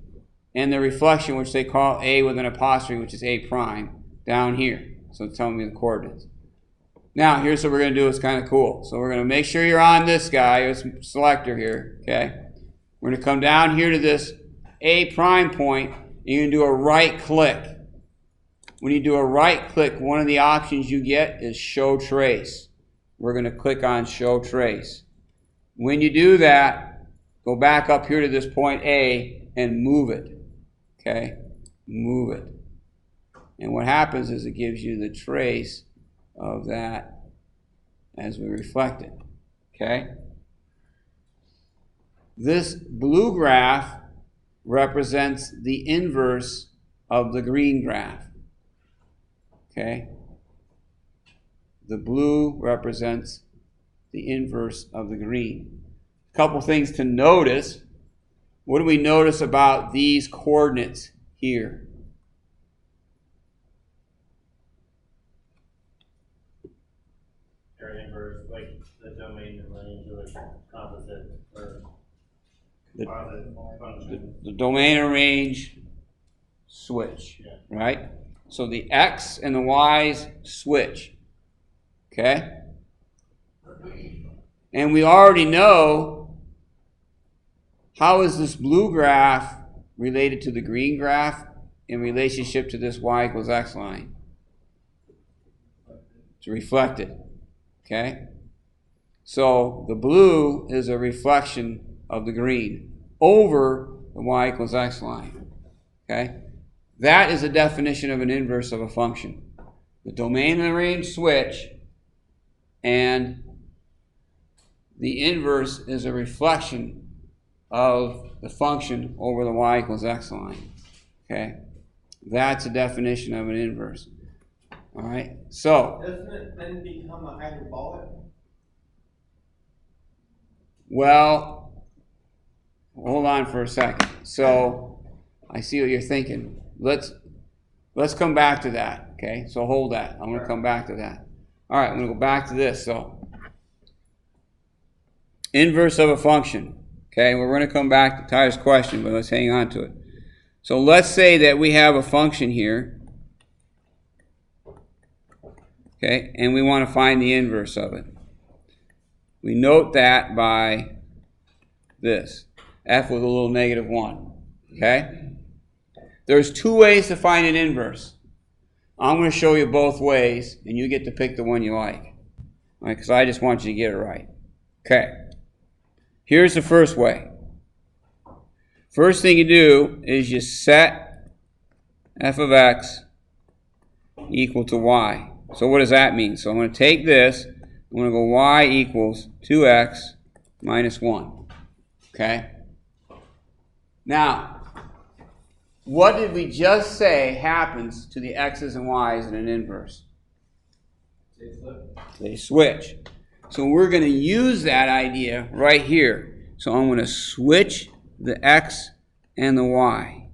and the reflection, which they call A with an apostrophe, which is A prime, down here. So it's telling me the coordinates. Now, here's what we're going to do. It's kind of cool. So we're going to make sure you're on this guy, this selector here, okay? We're going to come down here to this A prime point, and you're going to do a right click. When you do a right click, one of the options you get is Show Trace. We're going to click on Show Trace. When you do that, go back up here to this point A and move it. Okay? Move it. And what happens is it gives you the trace of that as we reflect it. Okay? This blue graph represents the inverse of the green graph. Okay? The blue represents the inverse of the green. A couple things to notice. What do we notice about these coordinates here? They're inverse, like the domain and range of a composite or composite function. The domain and range switch, Yeah. right? So the X and the Y's switch. Okay? And we already know, how is this blue graph related to the green graph in relationship to this y equals x line? It's reflected. Okay? So the blue is a reflection of the green over the y equals x line. Okay? That is a definition of an inverse of a function. The domain and the range switch, and the inverse is a reflection of the function over the y equals x line. Okay? That's a definition of an inverse. All right? So, Doesn't it then become a hyperbolic? well, hold on for a second. So, I see what you're thinking. Let's come back to that. Okay? So hold that. I'm going to come back to that. All right, I'm going to go back to this. So, inverse of a function. Okay, we're going to come back to Tyler's question, but let's hang on to it. So let's say that we have a function here, okay, and we want to find the inverse of it. We note that by this, f with a little -1, okay? There's two ways to find an inverse. I'm going to show you both ways, and you get to pick the one you like, all right, because I just want you to get it right. Okay, here's the first way. First thing you do is you set f of x equal to y. So what does that mean? So I'm going to take this, I'm going to go y equals 2x minus 1. Okay? Now, what did we just say happens to the x's and y's in an inverse? They switch. So we're going to use that idea right here. So I'm going to switch the x and the y.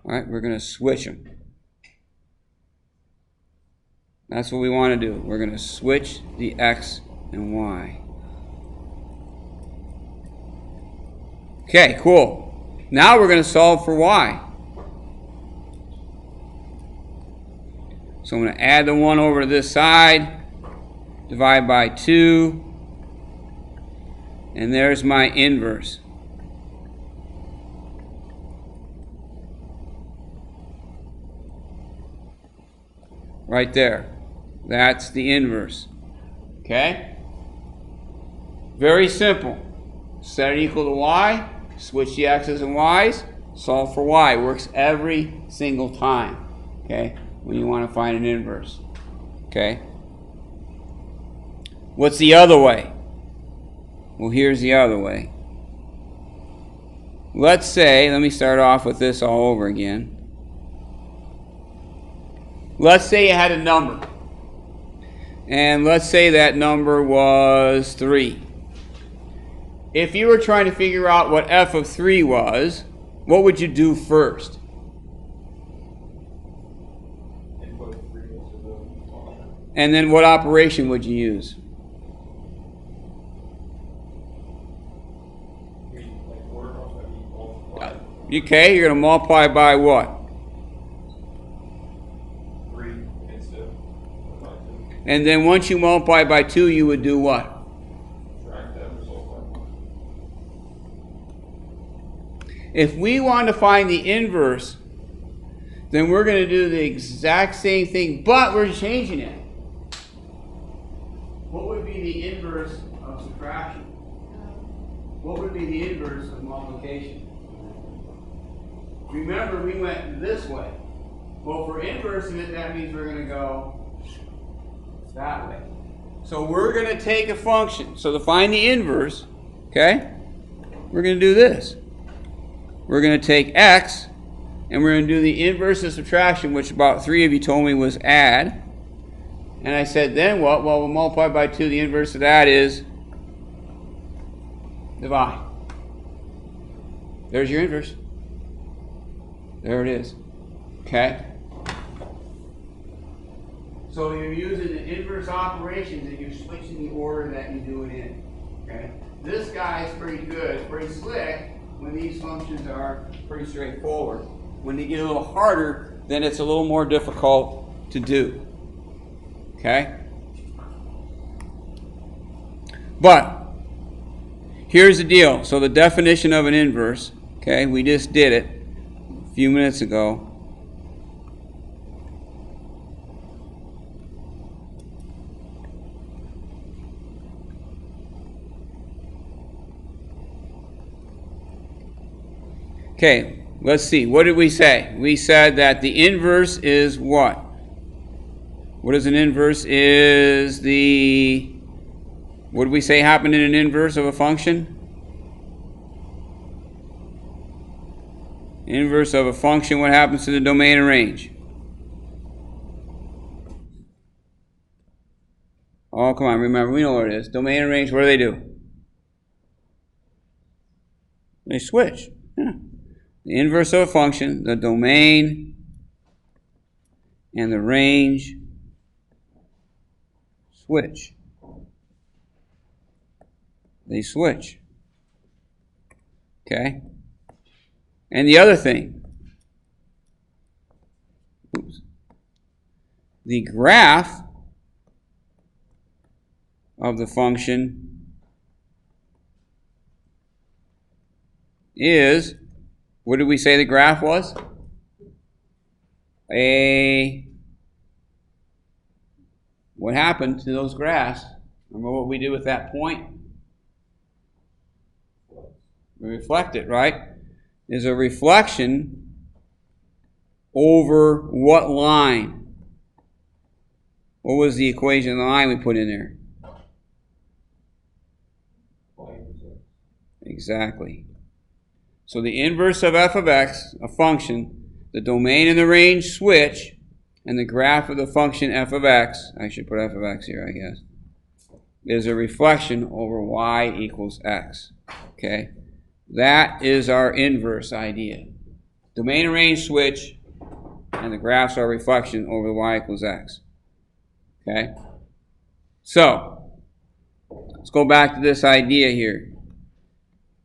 All right, we're going to switch them. That's what we want to do. We're going to switch the x and y. Okay, cool. Now we're going to solve for y. So I'm going to add the 1 over to this side, divide by 2, and there's my inverse. Right there. That's the inverse. Okay? Very simple. Set it equal to y, switch the x's and y's, solve for y. Works every single time. Okay? When you want to find an inverse. Okay? What's the other way? Well, here's the other way. Let's say, let me start off with this all over again. Let's say you had a number. And let's say that number was 3. If you were trying to figure out what f of 3 was, what would you do first? And then what operation would you use? Okay, you're going to multiply by what? 3 instead of 2. And then once you multiply by 2, you would do what? Subtract that result. If we want to find the inverse, then we're going to do the exact same thing, but we're changing it. What would be the inverse of subtraction? What would be the inverse of multiplication? Remember, we went this way. Well, for inversing it, that means we're going to go that way. So we're going to take a function. So to find the inverse, okay, we're going to do this. We're going to take x, and we're going to do the inverse of subtraction, which about 3 of you told me was add. And I said, then what? Well, we'll multiply by 2. The inverse of that is divide. There's your inverse. There it is. Okay? So you're using the inverse operations and you're switching the order that you do it in. Okay? This guy is pretty good, pretty slick when these functions are pretty straightforward. When they get a little harder, then it's a little more difficult to do. Okay? But here's the deal. So the definition of an inverse, okay, we just did it a few minutes ago. Okay, let's see. What did we say? We said that the inverse is what? What is an inverse? Is the, what did we say happened in an inverse of a function? Inverse of a function, what happens to the domain and range? Oh, come on, remember, we know what it is. Domain and range, what do? They switch. Yeah. The inverse of a function, the domain and the range switch. They switch. Okay? And the other thing, oops, the graph of the function is, what did we say the graph was? What happened to those graphs? Remember what we did with that point? We reflect it, right? Is a reflection over what line? What was the equation of the line we put in there? Exactly. So the inverse of f of x, a function, the domain and the range switch, and the graph of the function f of x, I should put f of x here, I guess, is a reflection over y equals x. Okay? That is our inverse idea. Domain and range switch, and the graphs are a reflection over y equals x. Okay? So, let's go back to this idea here.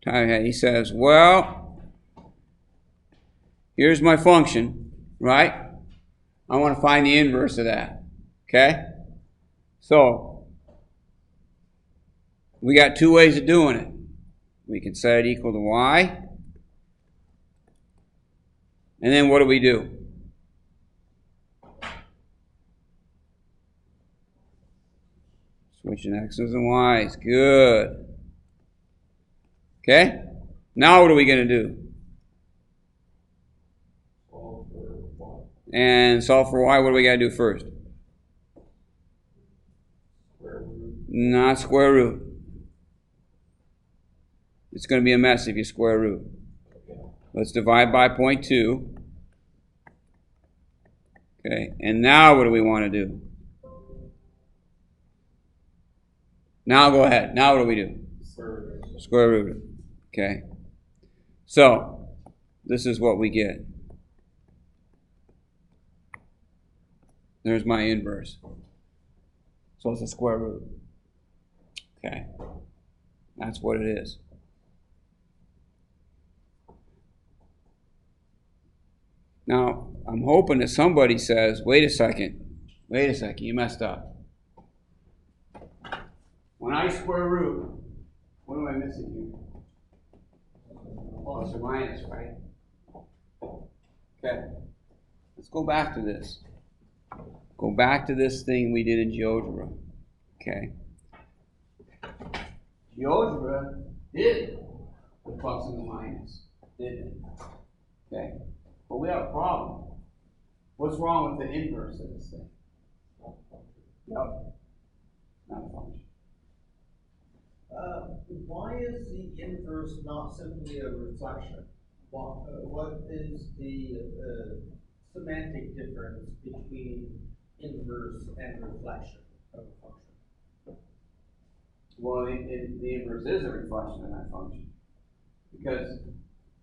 He says, well, here's my function, right? I want to find the inverse of that. Okay? So, we got two ways of doing it. We can set it equal to y. And then what do? Switching x's and y's. Good. Okay? Now what are we going to do? Solve for y. And solve for y, what do we got to do first? Square root. Not square root. It's going to be a mess if you square root. Okay. Let's divide by 0.2. Okay, and now what do we want to do? Now go ahead. Now what do? Square root. Square root it. Okay. So, this is what we get. There's my inverse. So it's a square root. Okay. That's what it is. Now, I'm hoping that somebody says, wait a second, you messed up. When I square root, what am I missing here? Plus or minus, right? Okay. Let's go back to this. Go back to this thing we did in GeoGebra. Okay. GeoGebra did the plus and the minus, didn't it? Okay. But we have a problem. What's wrong with the inverse of this thing? Yep. Not a function. Why is the inverse not simply a reflection? What is the semantic difference between inverse and reflection of a function? Well, the inverse is a reflection of that function. Because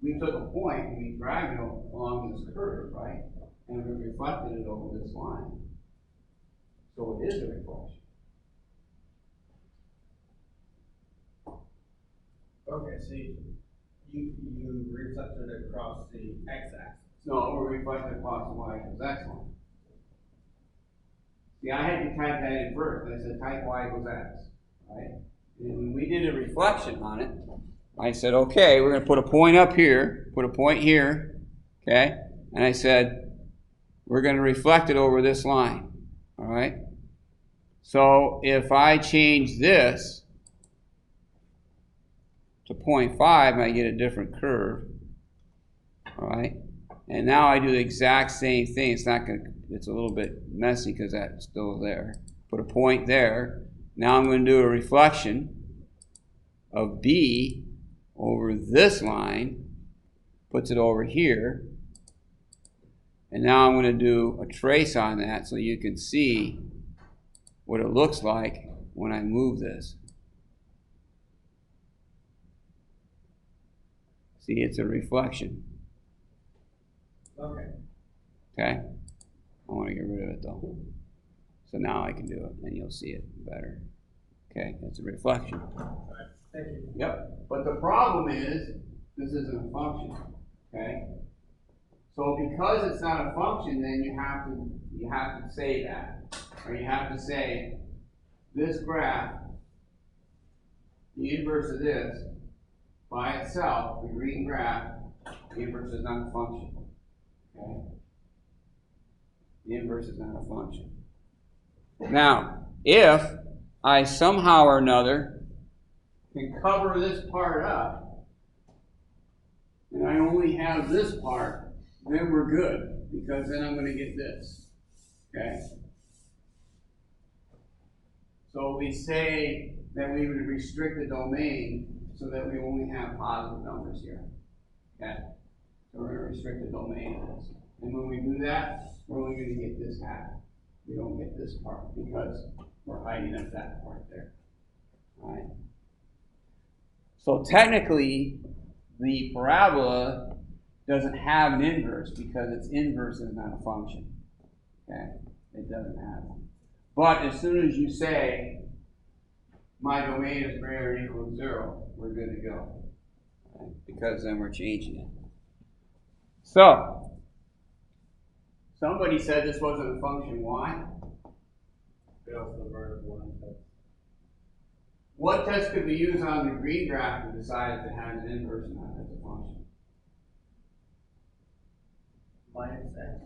we took a point and we dragged it along this curve, right? And we reflected it over this line. So it is a reflection. Okay, so you reflected it across the x-axis. No, we're reflecting across the y equals x line. See, I had to type that in first. I said type y equals x, right? And when we did a reflection on it, I said, okay, we're going to put a point up here, put a point here, okay? And I said, we're going to reflect it over this line, all right? So if I change this to 0.5, I get a different curve. All right, and now I do the exact same thing. It's not gonna. It's a little bit messy because that's still there. Put a point there. Now I'm going to do a reflection of B over this line. Puts it over here. And now I'm going to do a trace on that so you can see what it looks like when I move this. See, it's a reflection. Okay. Okay? I want to get rid of it though. So now I can do it and you'll see it better. Okay, it's a reflection. Thank you. Yep. But the problem is, this isn't a function. Okay? So because it's not a function, then you have to say that. Or you have to say this graph, the inverse of this, by itself, the green graph, the inverse is not a function. Okay? The inverse is not a function. Now, if I somehow or another can cover this part up, and I only have this part, then we're good, because then I'm going to get this. Okay? So we say that we would restrict the domain so that we only have positive numbers here. Okay? So we're going to restrict the domain of this. And when we do that, we're only going to get this half. We don't get this part because we're hiding up that part there. All right? So technically, the parabola doesn't have an inverse because its inverse is not a function. Okay? It doesn't have one. But as soon as you say, my domain is greater than or equal to 0, we're good to go. Right? Because then we're changing it. So, somebody said this wasn't a function. Why? Fails the vertical line test. What test could we use on the green graph to decide if it has an inverse or not as a function? Minus X.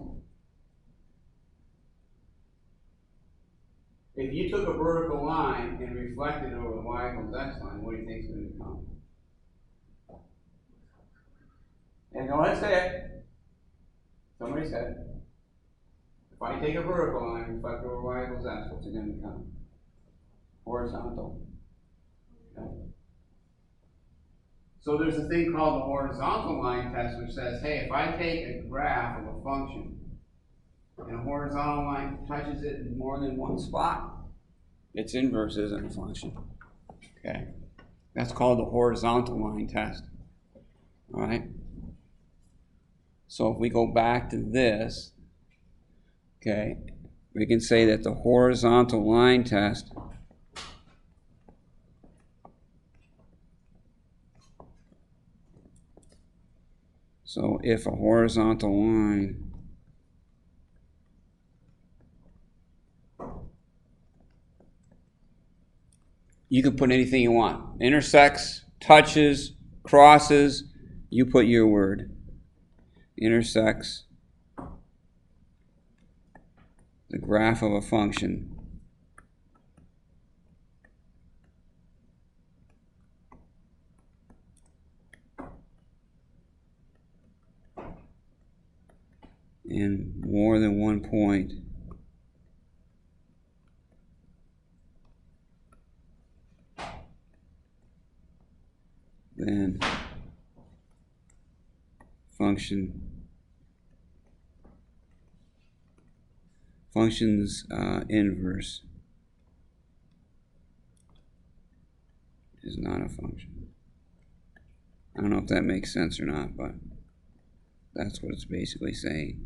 If you took a vertical line and reflected it over the y equals x line, what do you think is going to become? And go ahead and say it. Somebody said, if I take a vertical line and reflect over y equals x, what's it going to become? Horizontal. Okay. So there's a thing called the horizontal line test, which says, hey, if I take a graph of a function and a horizontal line touches it in more than one spot, its inverse isn't a function. Okay? That's called the horizontal line test. All right? So if we go back to this, okay, we can say that the horizontal line test so if a horizontal line you can put anything you want. Intersects, touches, crosses, you put your word. Intersects the graph of a function. In more than one point. Then function's inverse is not a function. I don't know if that makes sense or not, but that's what it's basically saying.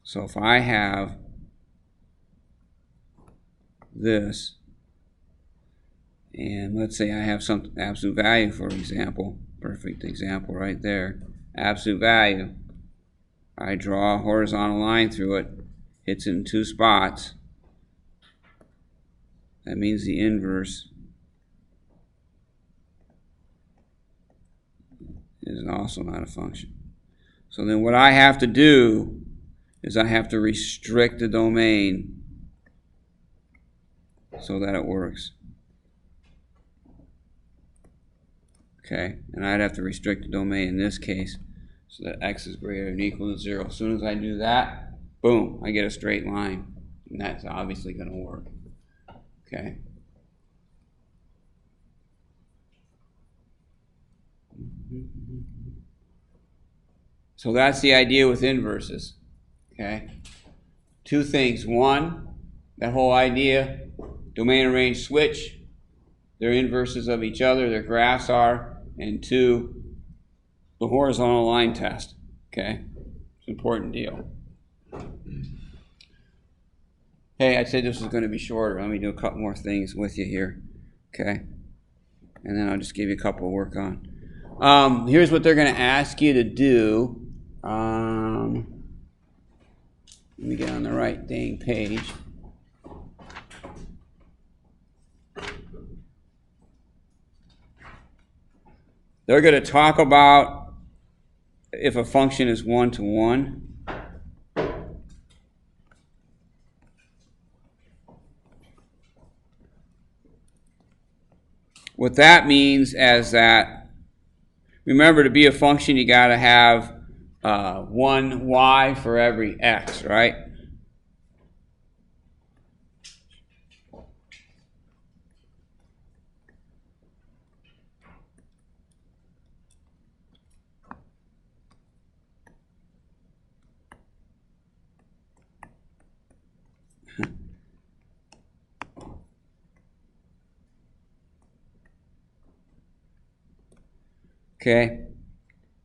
So if I have this, and let's say I have some absolute value, for example, perfect example right there, absolute value, I draw a horizontal line through it, hits it in two spots, that means the inverse is also not a function. So then what I have to do is I have to restrict the domain so that it works. Okay, and I'd have to restrict the domain in this case so that x is greater than or equal to 0. As soon as I do that, boom, I get a straight line. And that's obviously going to work. Okay. So that's the idea with inverses. Okay. Two things. One, that whole idea, domain and range switch. They're inverses of each other. Their graphs are. And two, the horizontal line test. Okay. It's an important deal. Hey, I said this was going to be shorter. Let me do a couple more things with you here. Okay. And then I'll just give you a couple to work on. Here's what they're going to ask you to do. Let me get on the right dang page. They're going to talk about if a function is one-to-one. What that means is that, remember, to be a function, you got to have one y for every x, right? Okay,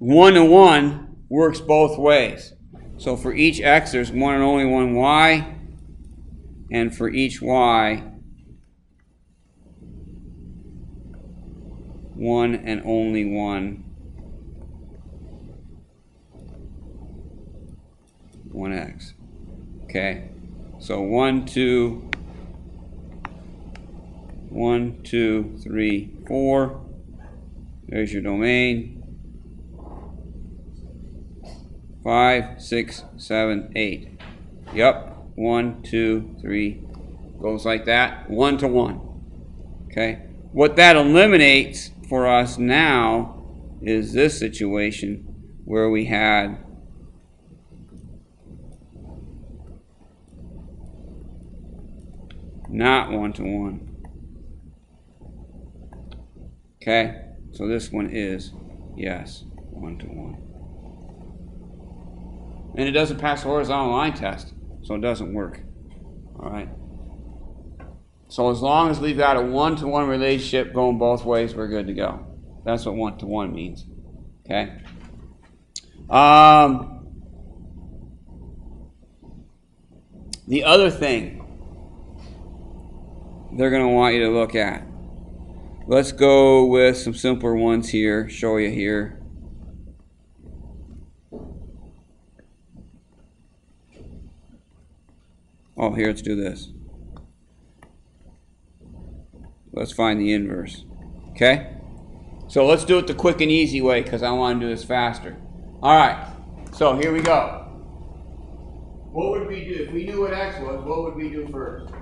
1-to-1 works both ways. So for each x, there's one and only one y, and for each y, one and only one 1x. Okay, so 1, 2, 1, 2, 3, 4. There's your domain. 5, 6, 7, 8. Yep. 1, 2, 3. Goes like that. 1-to-1. Okay. What that eliminates for us now is this situation where we had not 1-to-1. Okay. So this one is, yes, 1-to-1. And it doesn't pass the horizontal line test, so it doesn't work. All right. So as long as we've got a 1-to-1 relationship going both ways, we're good to go. That's what 1-to-1 means. Okay. The other thing they're going to want you to look at. Let's go with some simpler ones here, show you here. Oh, here, let's do this. Let's find the inverse. Okay? So let's do it the quick and easy way because I want to do this faster. All right. So here we go. What would we do? If we knew what x was, what would we do first?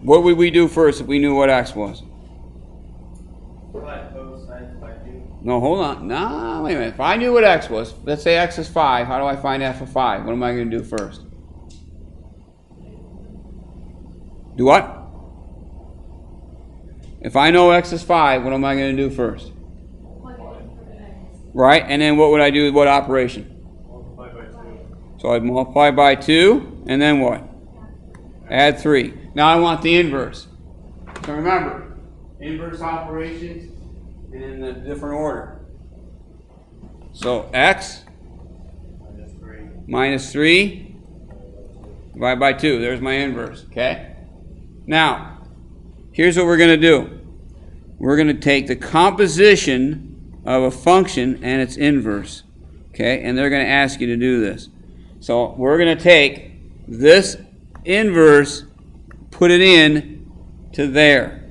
What would we do first if we knew what x was? Divide both sides by 2. No, hold on. No, wait a minute. If I knew what x was, let's say x is 5. How do I find f of 5? What am I going to do first? Do what? If I know x is 5, what am I going to do first? Right? And then what would I do with what operation? Multiply by 2. So I'd multiply by 2, and then what? Add 3. Now I want the inverse. So remember, inverse operations in a different order. So x Minus 3. minus 3 divided by 2. There's my inverse. Okay? Now, here's what we're going to do. We're going to take the composition of a function and its inverse. Okay? And they're going to ask you to do this. So we're going to take this inverse, put it in to there.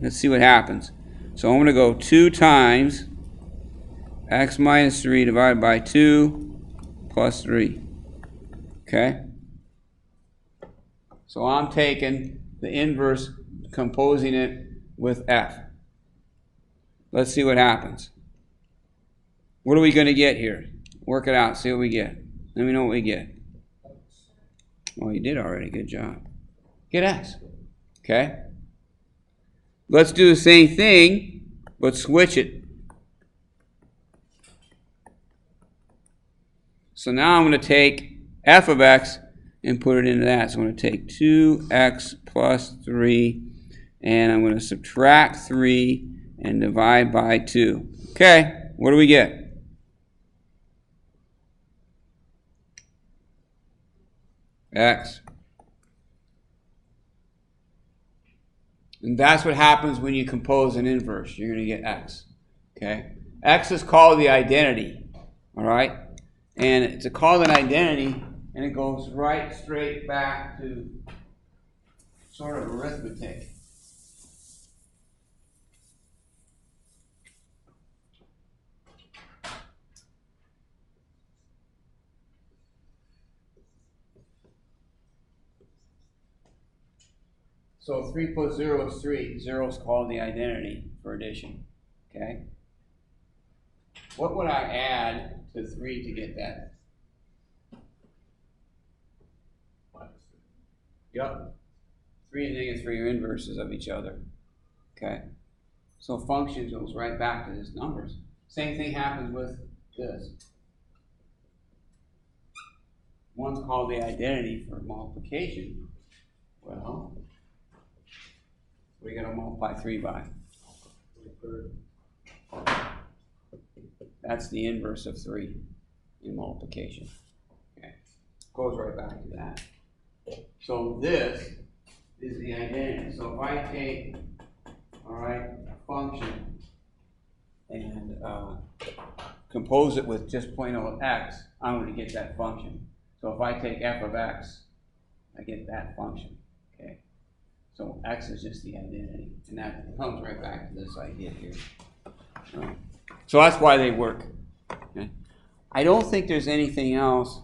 Let's see what happens. So I'm going to go 2 times x minus 3 divided by 2 plus 3. Okay? So I'm taking the inverse composing it with f. Let's see what happens. What are we going to get here? Work it out. See what we get. Let me know what we get. Well, you did already. Good job. Get x. Okay? Let's do the same thing, but switch it. So now I'm going to take f of x and put it into that. So I'm going to take 2x plus 3, and I'm going to subtract 3 and divide by 2. Okay, what do we get? X. And that's what happens when you compose an inverse. You're going to get x. Okay? X is called the identity. All right? And it's called an identity, and it goes right straight back to sort of arithmetic. So 3 plus 0 is 3. 0 is called the identity for addition. Okay? What would I add to 3 to get that? Yep. 3 and negative 3 are inverses of each other. Okay? So function goes right back to these numbers. Same thing happens with this. One's called the identity for multiplication. Well, what are you going to multiply 3 by? That's the inverse of 3 in multiplication. Okay. Goes right back to that. So this is the identity. So if I take, all right, a function and compose it with just plain old x, I'm going to get that function. So if I take f of x, I get that function. Okay. So x is just the identity, and that comes right back to this idea here. Right. So that's why they work. Okay. I don't think there's anything else.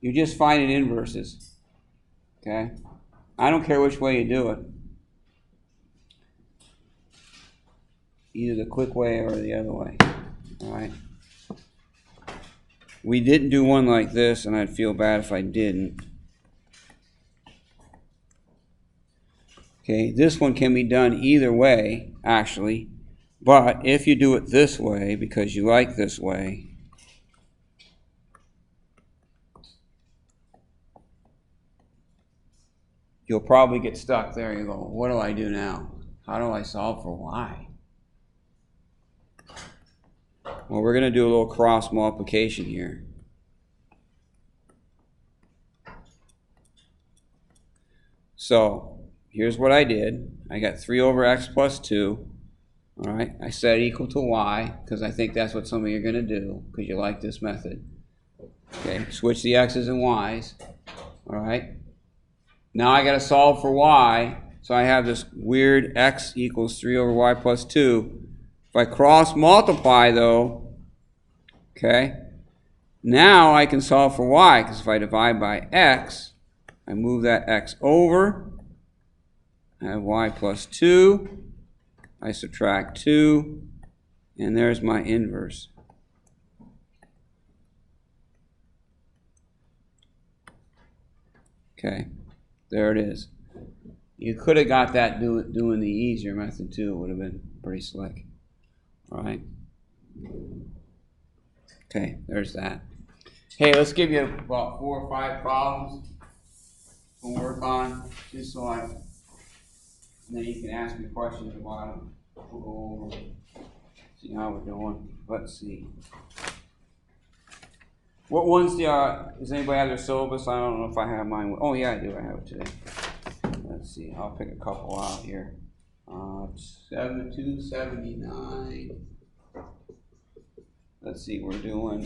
You're just finding inverses. Okay. I don't care which way you do it. Either the quick way or the other way. All right. We didn't do one like this, and I'd feel bad if I didn't. Okay, this one can be done either way, actually. But if you do it this way, because you like this way, you'll probably get stuck there. You go, what do I do now? How do I solve for y? Well, we're going to do a little cross multiplication here. So, here's what I did. I got 3 over x plus 2. All right, I set equal to y because I think that's what some of you are going to do because you like this method. Okay, switch the x's and y's. All right. Now I got to solve for y, so I have this weird x equals 3 over y plus 2. If I cross multiply though, okay, now I can solve for y because if I divide by x, I move that x over. I have y plus 2. I subtract 2. And there's my inverse. Okay. There it is. You could have got that doing the easier method too. It would have been pretty slick. All right. Okay. There's that. Hey, let's give you about 4 or 5 problems to work on, just so and then you can ask me questions about them. We'll go over, see how we're doing. Let's see. What ones does anybody have their syllabus? I don't know if I have mine. Oh yeah, I do. I have it today. Let's see. I'll pick a couple out here. 7279. Let's see. We're doing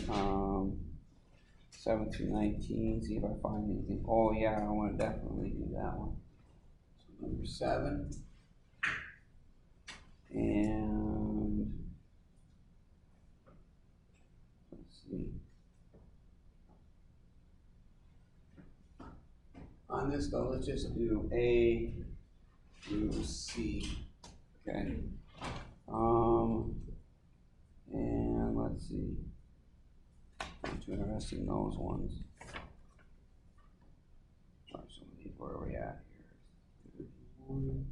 7 through 19. See if I find anything. Oh yeah, I want to definitely do that one. So number 7. And let's see. on this though, let's just do A through C, okay? And let's see. I'm too interested in those ones. Alright, so where are we at here? 31,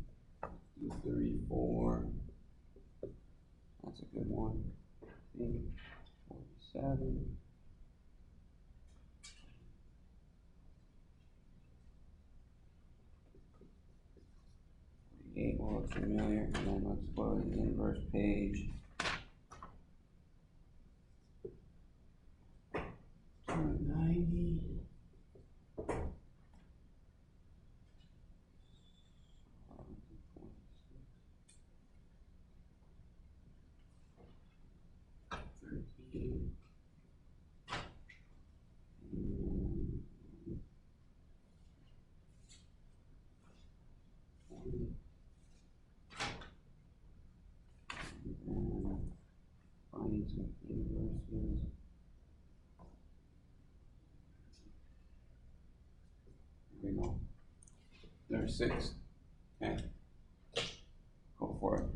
34. That's a good one. 47. 48 will look familiar, and then let's go to the inverse page. 290. Finding some inverses. There we go. There's 6. Okay. Go for it.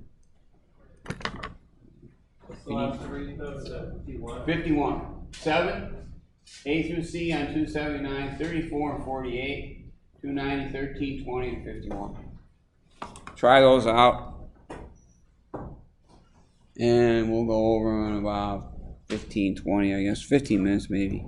What's the last three, though, is that 51? 51. 7. A through C on 279, 34 and 48, 290, 13, 20, and 51. Try those out. And we'll go over in about 15, 20, I guess, 15 minutes maybe.